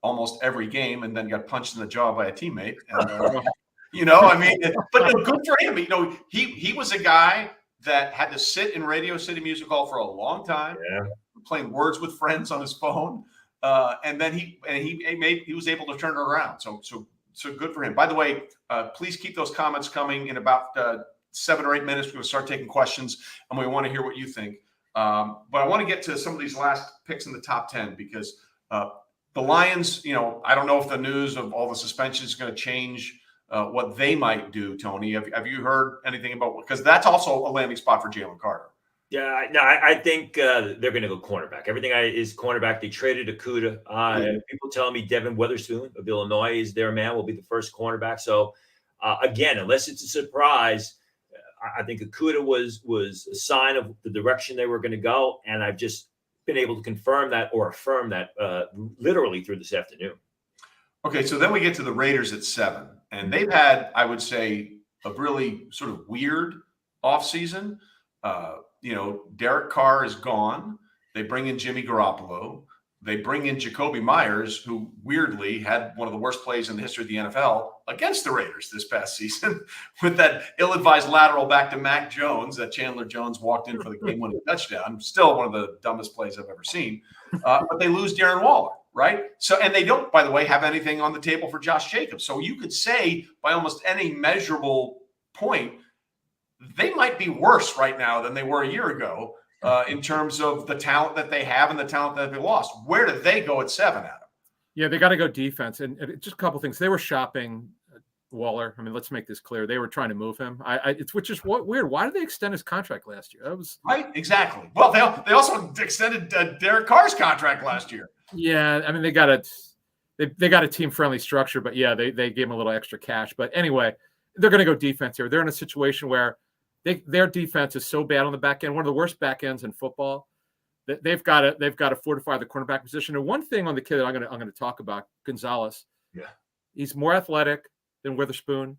almost every game, and then got punched in the jaw by a teammate. And I mean, but no, good for him. He was a guy that had to sit in Radio City Music Hall for a long time, playing Words with Friends on his phone, and then he was able to turn it around. So good for him. By the way, please keep those comments coming. In about 7 or 8 minutes, we're going to start taking questions, and we want to hear what you think. But I want to get to some of these last picks in the top 10 because the Lions, I don't know if the news of all the suspensions is going to change what they might do, Tony. Have you heard anything about, because that's also a landing spot for Jalen Carter? Yeah, no, I think they're going to go cornerback. Everything is cornerback. They traded Akuda. People telling me Devin Witherspoon of Illinois is their man, will be the first cornerback. So, again, unless it's a surprise, I think Akuda was a sign of the direction they were going to go. And I've just been able to confirm that or affirm that literally through this afternoon. Okay, so then we get to the Raiders at 7. And they've had, I would say, a really sort of weird offseason. Derek Carr is gone. They bring in Jimmy Garoppolo. They bring in Jacoby Myers, who weirdly had one of the worst plays in the history of the NFL against the Raiders this past season with that ill-advised lateral back to Mac Jones that Chandler Jones walked in for the game-winning touchdown. Still one of the dumbest plays I've ever seen. But they lose Darren Waller, right? So, and they don't, by the way, have anything on the table for Josh Jacobs. So you could say by almost any measurable point, they might be worse right now than they were a year ago in terms of the talent that they have and the talent that they lost. Where do they go at 7, Adam? Yeah, they got to go defense. And just a couple things. They were shopping Waller. I mean, let's make this clear. They were trying to move him. Which is weird. Why did they extend his contract last year? That was right. Exactly. Well, they also extended Derek Carr's contract last year. Yeah, I mean, they got a team-friendly structure, but yeah, they gave him a little extra cash. But anyway, they're going to go defense here. They're in a situation where their defense is so bad on the back end, one of the worst back ends in football. That they've got to fortify the cornerback position. And one thing on the kid that I'm going to talk about, Gonzalez. Yeah, he's more athletic than Witherspoon,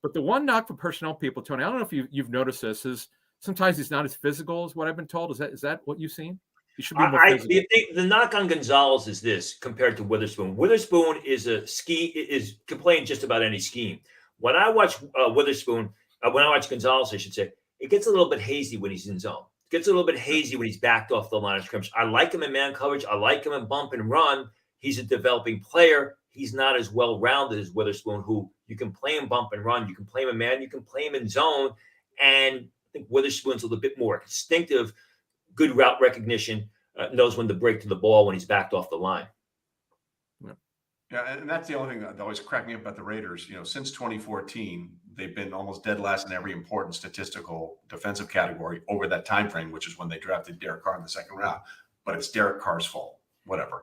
but the one knock for personnel people, Tony, I don't know if you've noticed this, is sometimes he's not as physical as what I've been told. Is that what you've seen? He should be more physical. The knock on Gonzalez is this compared to Witherspoon. Witherspoon can play in just about any scheme. When I watch Witherspoon. When I watch Gonzalez, I should say, it gets a little bit hazy when he's in zone. It gets a little bit hazy when he's backed off the line of scrimmage. I like him in man coverage. I like him in bump and run. He's a developing player. He's not as well-rounded as Witherspoon, who you can play him bump and run. You can play him in man. You can play him in zone. And I think Witherspoon's a little bit more instinctive, good route recognition, knows when to break to the ball when he's backed off the line. Yeah, and that's the only thing that always cracked me up about the Raiders. Since 2014, they've been almost dead last in every important statistical defensive category over that time frame, which is when they drafted Derek Carr in the second round. But it's Derek Carr's fault. Whatever.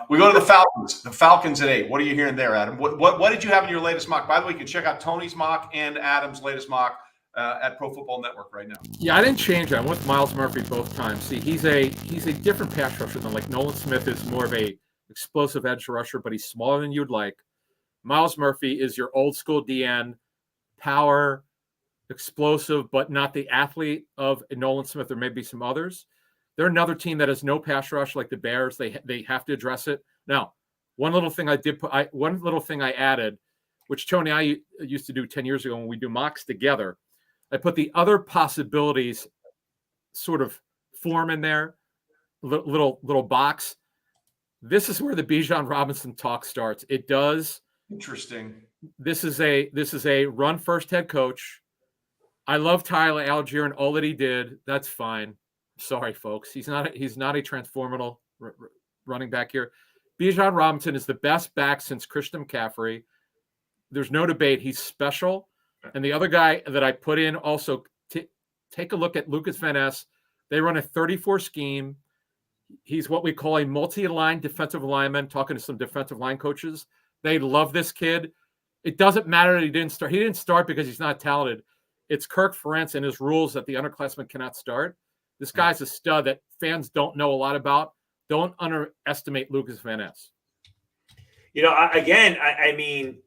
We go to the Falcons. The Falcons at 8. What are you hearing there, Adam? What did you have in your latest mock? By the way, you can check out Tony's mock and Adam's latest mock at Pro Football Network right now. Yeah, I didn't change it. I went with Miles Murphy both times. See, he's a different pass rusher than like Nolan Smith is more of a explosive edge rusher, but he's smaller than you'd like. Miles Murphy is your old school DN, power, explosive, but not the athlete of Nolan Smith. There may be some others. They're another team that has no pass rush like the Bears. They have to address it. Now, one little thing I added, which Tony and I used to do 10 years ago when we do mocks together, I put the other possibilities sort of form in there, little box. This is where the Bijan Robinson talk starts. It does. Interesting. This is a run first head coach. I love Tyler Algier and all that he did. That's fine. Sorry, folks. He's not a transformational running back here. Bijan Robinson is the best back since Christian McCaffrey. There's no debate. He's special. And the other guy that I put in also, take a look at Lucas Van Ness. They run a 34 scheme. He's what we call a multi-line defensive lineman, talking to some defensive line coaches. They love this kid. It doesn't matter that he didn't start. He didn't start because he's not talented. It's Kirk Ferentz and his rules that the underclassmen cannot start. This guy's a stud that fans don't know a lot about. Don't underestimate Lucas Van Ness. I mean,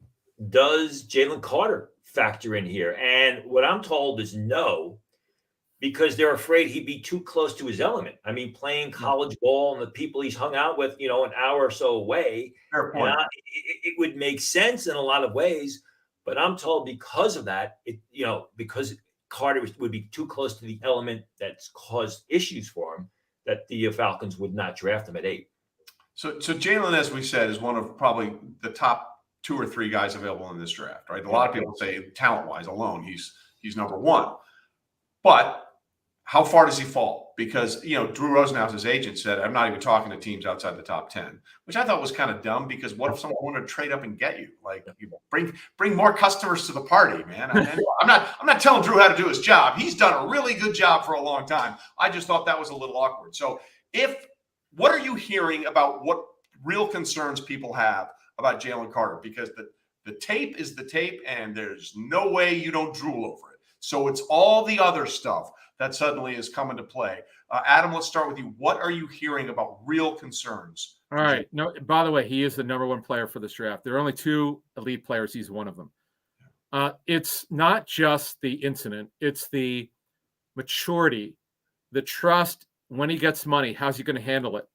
does Jalen Carter factor in here? And what I'm told is no. because they're afraid he'd be too close to his element. I mean, playing college ball and the people he's hung out with, an hour or so away, Fair point. It would make sense in a lot of ways. But I'm told because of that, because Carter would be too close to the element that's caused issues for him, that the Falcons would not draft him at 8. So Jalen, as we said, is one of probably the top 2 or 3 guys available in this draft, right? A lot of people say talent-wise alone, he's number 1. But how far does he fall? Because, Drew Rosenhaus, his agent, said, I'm not even talking to teams outside the top 10, which I thought was kind of dumb, because what if someone wanted to trade up and get you? Like, you bring more customers to the party, man. I'm not telling Drew how to do his job. He's done a really good job for a long time. I just thought that was a little awkward. So what are you hearing about what real concerns people have about Jalen Carter? Because the tape is the tape, and there's no way you don't drool over it. So it's all the other stuff that suddenly is coming to play. Adam, let's start with you. What are you hearing about real concerns? All right. No, by the way, he is the number 1 player for this draft. There are only 2 elite players. He's one of them. It's not just the incident. It's the maturity, the trust. When he gets money, how's he going to handle it?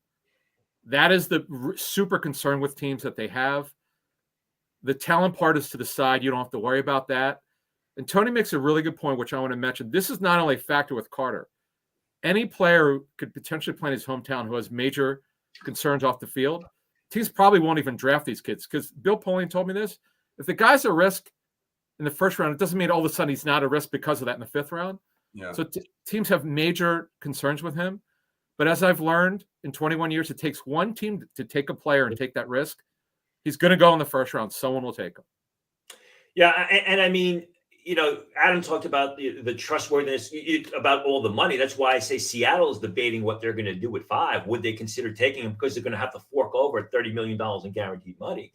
That is the super concern with teams that they have. The talent part is to the side. You don't have to worry about that. And Tony makes a really good point, which I want to mention. This is not only a factor with Carter. Any player who could potentially play in his hometown who has major concerns off the field, teams probably won't even draft these kids, because Bill Pauline told me this. If the guy's a risk in the first round, it doesn't mean all of a sudden he's not a risk because of that in the 5th round. Yeah. So teams have major concerns with him. But as I've learned in 21 years, it takes one team to take a player and take that risk. He's going to go in the first round. Someone will take him. Yeah, and I mean, Adam talked about the trustworthiness, about all the money. That's why I say Seattle is debating what they're going to do with 5. Would they consider taking him, because they're going to have to fork over $30 million in guaranteed money?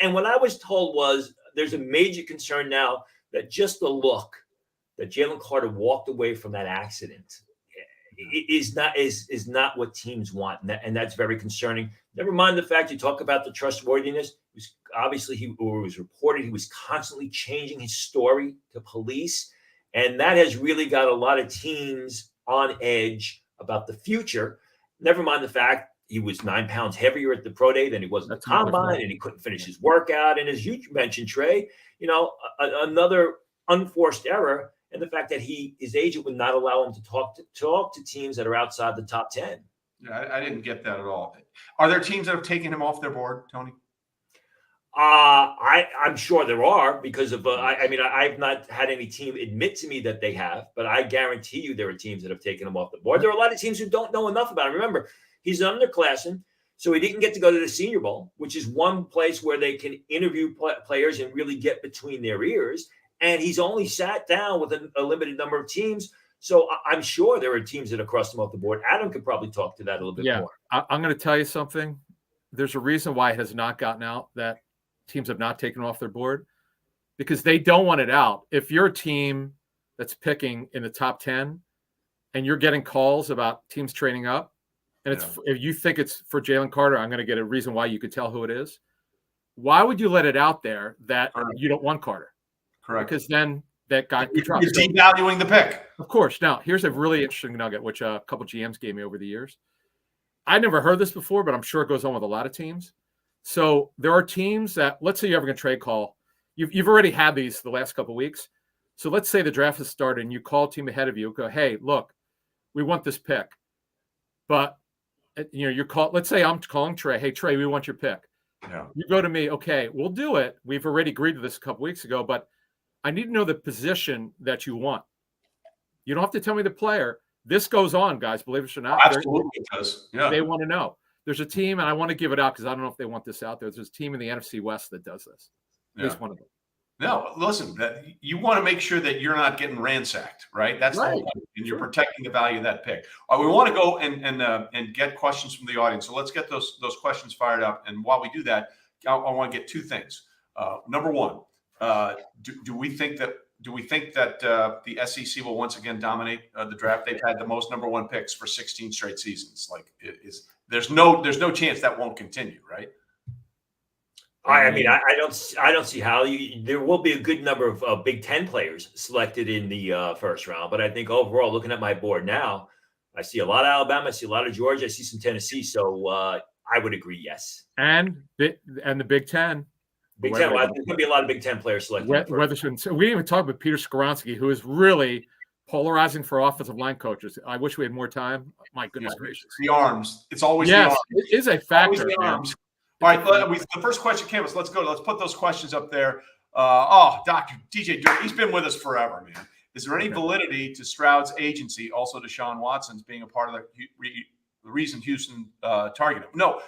And what I was told was there's a major concern now that just the look that Jalen Carter walked away from that accident is not what teams want, and that's very concerning. Never mind the fact you talk about the trustworthiness. Obviously, he was reported he was constantly changing his story to police, and that has really got a lot of teams on edge about the future. Never mind the fact he was 9 pounds heavier at the pro day than he was at the combine, and he couldn't finish his workout. And as you mentioned, Trey, another unforced error. And the fact that his agent would not allow him to talk to teams that are outside the top 10. Yeah, I didn't get that at all. Are there teams that have taken him off their board, Tony? I'm sure there are, because of I've not had any team admit to me that they have, but I guarantee you there are teams that have taken him off the board. There are a lot of teams who don't know enough about him. Remember, he's an underclassman, so he didn't get to go to the Senior Bowl, which is one place where they can interview players and really get between their ears. And he's only sat down with a limited number of teams. So I'm sure there are teams that have crossed him off the board. Adam could probably talk to that a little bit more. I'm going to tell you something. There's a reason why it has not gotten out, that teams have not taken him off their board, because they don't want it out. If you're a team that's picking in the top 10 and you're getting calls about teams trading up, and if you think it's for Jalen Carter, I'm going to get a reason why you could tell who it is. Why would you let it out there that you don't want Carter? Correct. Because then that guy could drop. You're devaluing the pick. Of course. Now, here's a really interesting nugget, which a couple GMs gave me over the years. I never heard this before, but I'm sure it goes on with a lot of teams. So there are teams that, let's say you have a trade call. You've already had these the last couple of weeks. So let's say the draft has started and you call a team ahead of you, go, hey, look, we want this pick. But, you're call. Let's say I'm calling Trey. Hey, Trey, we want your pick. Yeah. You go to me, okay, we'll do it. We've already agreed to this a couple weeks ago, but I need to know the position that you want. You don't have to tell me the player. This goes on, guys, believe it or not. Absolutely it does. Yeah. They want to know. There's a team, and I want to give it out because I don't know if they want this out there. There's a team in the NFC West that does this. He's one of them. No, listen, you want to make sure that you're not getting ransacked, right? That's right. The whole thing. And you're protecting the value of that pick. We want to go and get questions from the audience. So let's get those questions fired up. And while we do that, I want to get 2 things. Number one, do we think that the SEC will once again dominate the draft? They've had the most number 1 picks for 16 straight seasons. There's no chance that won't continue, right? I mean, I don't see how there will be a good number of Big Ten players selected in the first round, but I think overall, looking at my board now, I see a lot of Alabama, I see a lot of Georgia, I see some Tennessee. So I would agree, yes. And the Big Ten. Big Ten. Well, there's going to be a lot of Big Ten players selected. So we didn't even talk about Peter Skoronski, who is really polarizing for offensive line coaches. I wish we had more time. My goodness gracious. The arms. It's always the arms. It is a factor. The arms. All right, the first question came us. Let's go. Let's put those questions up there. Dr. DJ Dirt, he's been with us forever, man. Is there any validity to Stroud's agency, also Deshaun Watson's, being a part of the reason Houston targeted him? No,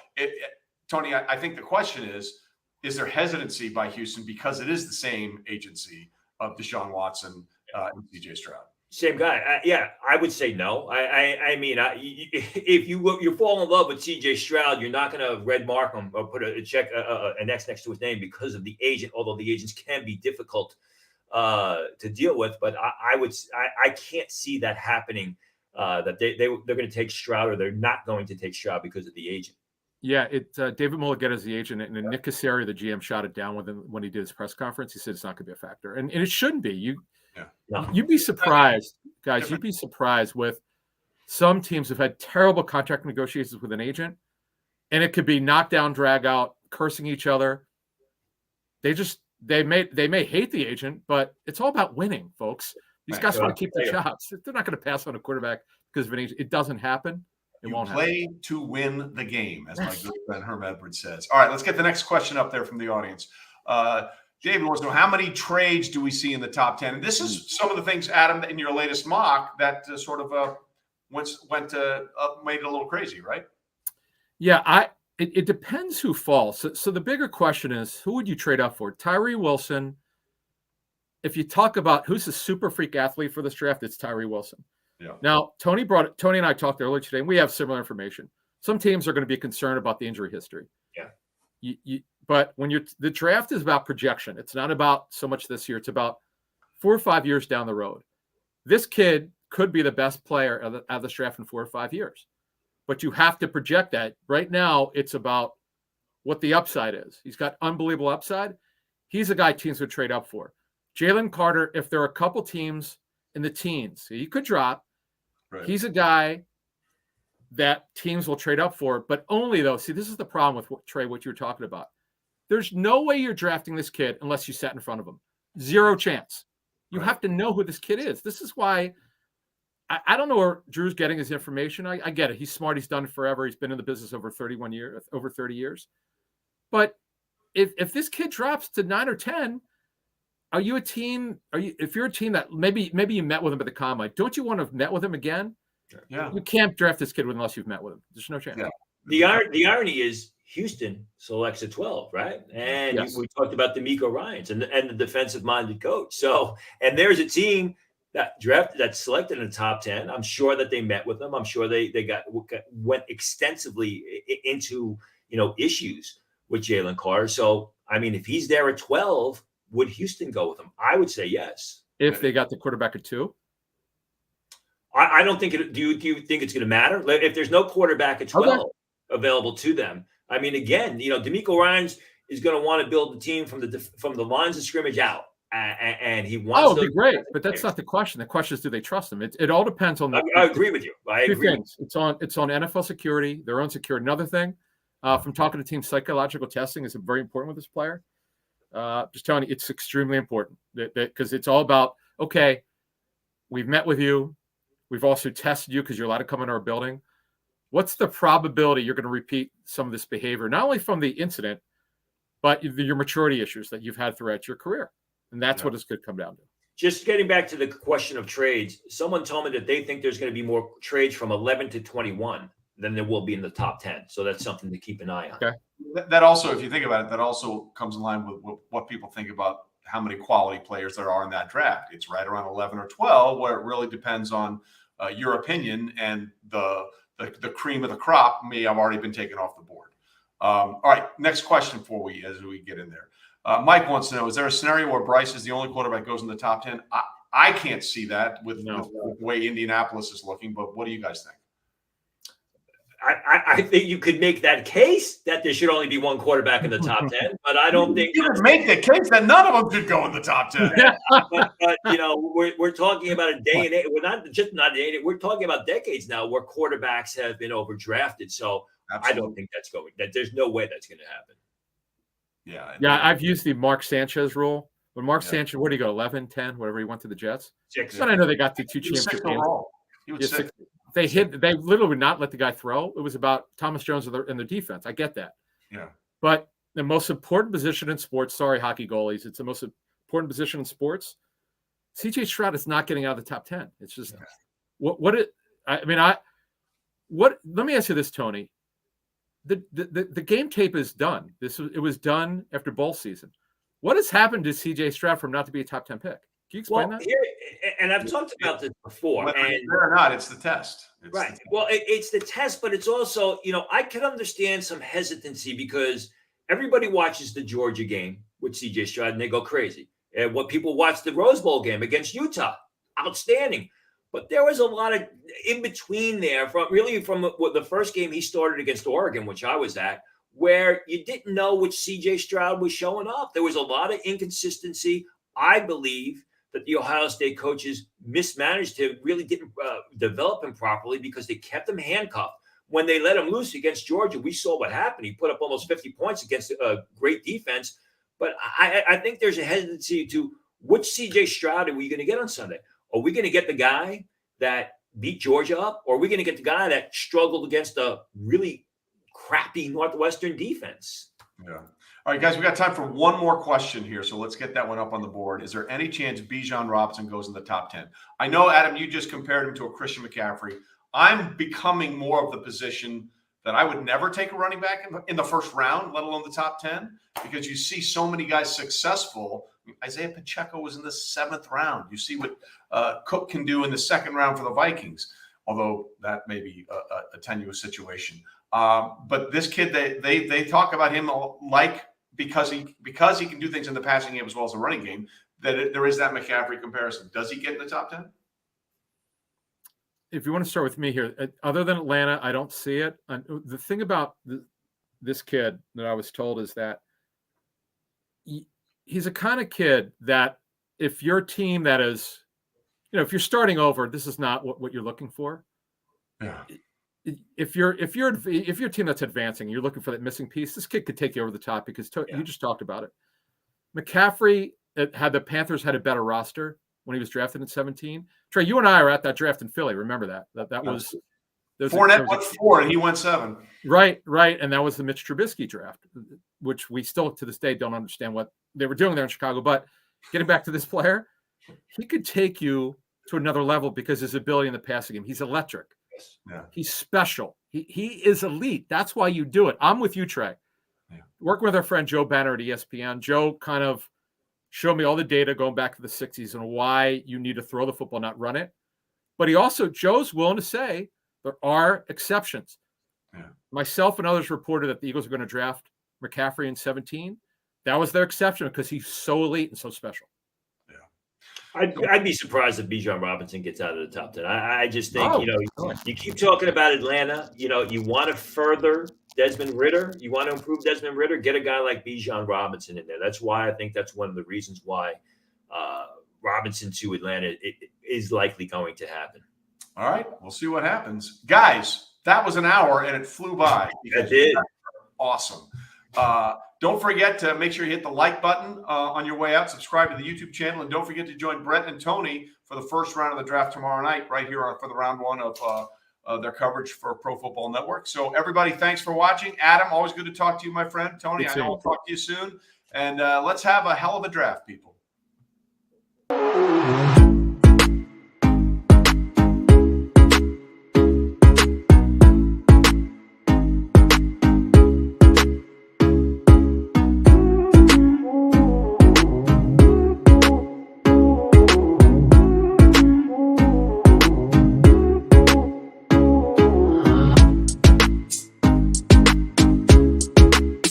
Tony, I think the question is there hesitancy by Houston because it is the same agency of Deshaun Watson and DJ Stroud? Same guy. I would say no. I mean, if you fall in love with CJ Stroud, you're not going to red mark him or put an X next to his name because of the agent, although the agents can be difficult to deal with. But I can't see that happening, that they're going to take Stroud or they're not going to take Stroud because of the agent. Yeah, David Mulligetta is the agent, and Nick Casario, the GM, shot it down with him when he did his press conference. He said it's not going to be a factor, and it shouldn't be. You'd be surprised, guys. You'd be surprised with some teams have had terrible contract negotiations with an agent, and it could be knockdown, drag out, cursing each other. They may hate the agent, but it's all about winning, folks. These guys want to keep their jobs. They're not going to pass on a quarterback because of an agent. It doesn't happen. It won't play happen. To win the game, as my good friend Herm Edwards says. All right, let's get the next question up there from the audience. David wants to know, how many trades do we see in the top 10? And this is some of the things, Adam, in your latest mock that sort of made it a little crazy, right? Yeah, it depends who falls. So the bigger question is, who would you trade up for? Tyree Wilson. If you talk about who's the super freak athlete for this draft, it's Tyree Wilson. Yeah. Now, Tony and I talked earlier today, and we have similar information. Some teams are going to be concerned about the injury history. Yeah. But when the draft is about projection, it's not about so much this year. It's about 4 or 5 years down the road. This kid could be the best player of the draft in 4 or 5 years, but you have to project that. Right now, it's about what the upside is. He's got unbelievable upside. He's a guy teams would trade up for. Jalen Carter, if there are a couple teams in the teens, he could drop. Right. He's a guy that teams will trade up for, but only though. See, this is the problem with Trey, what you were talking about. There's no way you're drafting this kid unless you sat in front of him. Zero chance. You have to know who this kid is. This is why I don't know where Drew's getting his information. I get it. He's smart. He's done it forever. He's been in the business over 30 years. But if this kid drops to 9 or 10, are you a team? If you're a team that maybe you met with him at the combine, don't you want to have met with him again? Yeah. You can't draft this kid unless you've met with him. There's no chance. Yeah. The irony is Houston selects a 12, right? And we talked about D'Amico Ryans and the defensive-minded coach. So, and there's a team that selected in the top 10. I'm sure that they met with them. I'm sure they went extensively into issues with Jalen Carter. So, I mean, if he's there at 12, would Houston go with him? I would say yes. If they got the quarterback at 2? I don't think it. Do you think it's going to matter if there's no quarterback at 12 available to them? I mean, again, D'Amico Ryans is going to want to build the team from the lines of scrimmage out, and he wants. Oh, it'd be great, but that's not the question. The question is, do they trust him? It all depends on. I agree with you. I agree. Things. It's on NFL security, their own security. Another thing, from talking to teams, psychological testing is very important with this player. Just telling you, it's extremely important because it's all about, okay, we've met with you. We've also tested you because you're allowed to come into our building. What's the probability you're going to repeat some of this behavior, not only from the incident, but your maturity issues that you've had throughout your career? And that's what it's going to come down to. Just getting back to the question of trades, someone told me that they think there's going to be more trades from 11 to 21 than there will be in the top 10. So that's something to keep an eye on. Okay. That also, if you think about it, that also comes in line with what people think about how many quality players there are in that draft. It's right around 11 or 12, where it really depends on your opinion, and the cream of the crop may have already been taken off the board. All right, next question as we get in there. Mike wants to know, is there a scenario where Bryce is the only quarterback goes in the top 10? I can't see that with the way Indianapolis is looking, but what do you guys think? I think you could make that case that there should only be one quarterback in the top 10, but I don't think you could make the case that none of them should go in the top 10. but we're talking about a day and age. We're not just not a day and age. We're talking about decades now where quarterbacks have been overdrafted. So absolutely. I don't think that's going. That there's no way that's going to happen. Yeah. I've used the Mark Sanchez rule. When Mark Sanchez, where did he go? 11, 10, whatever he went to the Jets. 6. But I know they got the 2 championship games. He was 6. They literally would not let the guy throw. It was about Thomas Jones and their defense. I get that. Yeah. But the most important position in sports, sorry, hockey goalies, it's the most important position in sports. CJ Stroud is not getting out of the top 10. It's just let me ask you this, Tony. The game tape is done. It was done after bowl season. What has happened to CJ Stroud from not to be a top 10 pick? Can you explain that? And I've talked about this before. Whether or not, it's the test. Right. Well, it's the test, but it's also, I can understand some hesitancy because everybody watches the Georgia game with CJ Stroud and they go crazy. And what people watch the Rose Bowl game against Utah, outstanding. But there was a lot of in between there from the first game he started against Oregon, which I was at, where you didn't know which CJ Stroud was showing up. There was a lot of inconsistency. I believe that the Ohio State coaches mismanaged him, really didn't develop him properly because they kept him handcuffed. When they let him loose against Georgia, we saw what happened. He put up almost 50 points against a great defense. But I think there's a hesitancy to which CJ Stroud are we going to get on Sunday? Are we going to get the guy that beat Georgia up? Or are we going to get the guy that struggled against a really crappy Northwestern defense? Yeah. All right, guys, we got time for one more question here, so let's get that one up on the board. Is there any chance Bijan Robinson goes in the top 10? I know, Adam, you just compared him to a Christian McCaffrey. I'm becoming more of the position that I would never take a running back in the first round, let alone the top 10, because you see so many guys successful. Isaiah Pacheco was in the 7th round. You see what Cook can do in the 2nd round for the Vikings, although that may be a tenuous situation. But this kid, they talk about him like because he can do things in the passing game as well as the running game, that there is that McCaffrey comparison. Does he get in the top 10? If you want to start with me here, other than Atlanta, I don't see it. The thing about this kid that I was told is that he's a kind of kid that if your team that is, if you're starting over, this is not what you're looking for. Yeah. If your team that's advancing, you're looking for that missing piece, this kid could take you over the top because you just talked about it. McCaffrey the Panthers had a better roster when he was drafted in 17. Trey, you and I are at that draft in Philly. Remember that was Fournette went 4 and he went 7. Right. And that was the Mitch Trubisky draft, which we still to this day don't understand what they were doing there in Chicago. But getting back to this player, he could take you to another level because his ability in the passing game. He's electric. Yeah. He's special. He is elite. That's why you do it. I'm with you, Trey. Yeah. Working with our friend Joe Banner at ESPN. Joe kind of showed me all the data going back to the 60s and why you need to throw the football, not run it. But Joe's willing to say there are exceptions. Yeah. Myself and others reported that the Eagles are going to draft McCaffrey in 17. That was their exception because he's so elite and so special. I'd be surprised if Bijan Robinson gets out of the top 10. I just think, you keep talking about Atlanta. You want to further Desmond Ridder. You want to improve Desmond Ridder. Get a guy like Bijan Robinson in there. That's why I think that's one of the reasons why Robinson to Atlanta is likely going to happen. All right. We'll see what happens. Guys, that was an hour and it flew by. It did. Awesome. Don't forget to make sure you hit the like button on your way out. Subscribe to the YouTube channel. And don't forget to join Brett and Tony for the first round of the draft tomorrow night right here for the round 1 of their coverage for Pro Football Network. So, everybody, thanks for watching. Adam, always good to talk to you, my friend. Tony, I know I'll talk to you soon. And let's have a hell of a draft, people.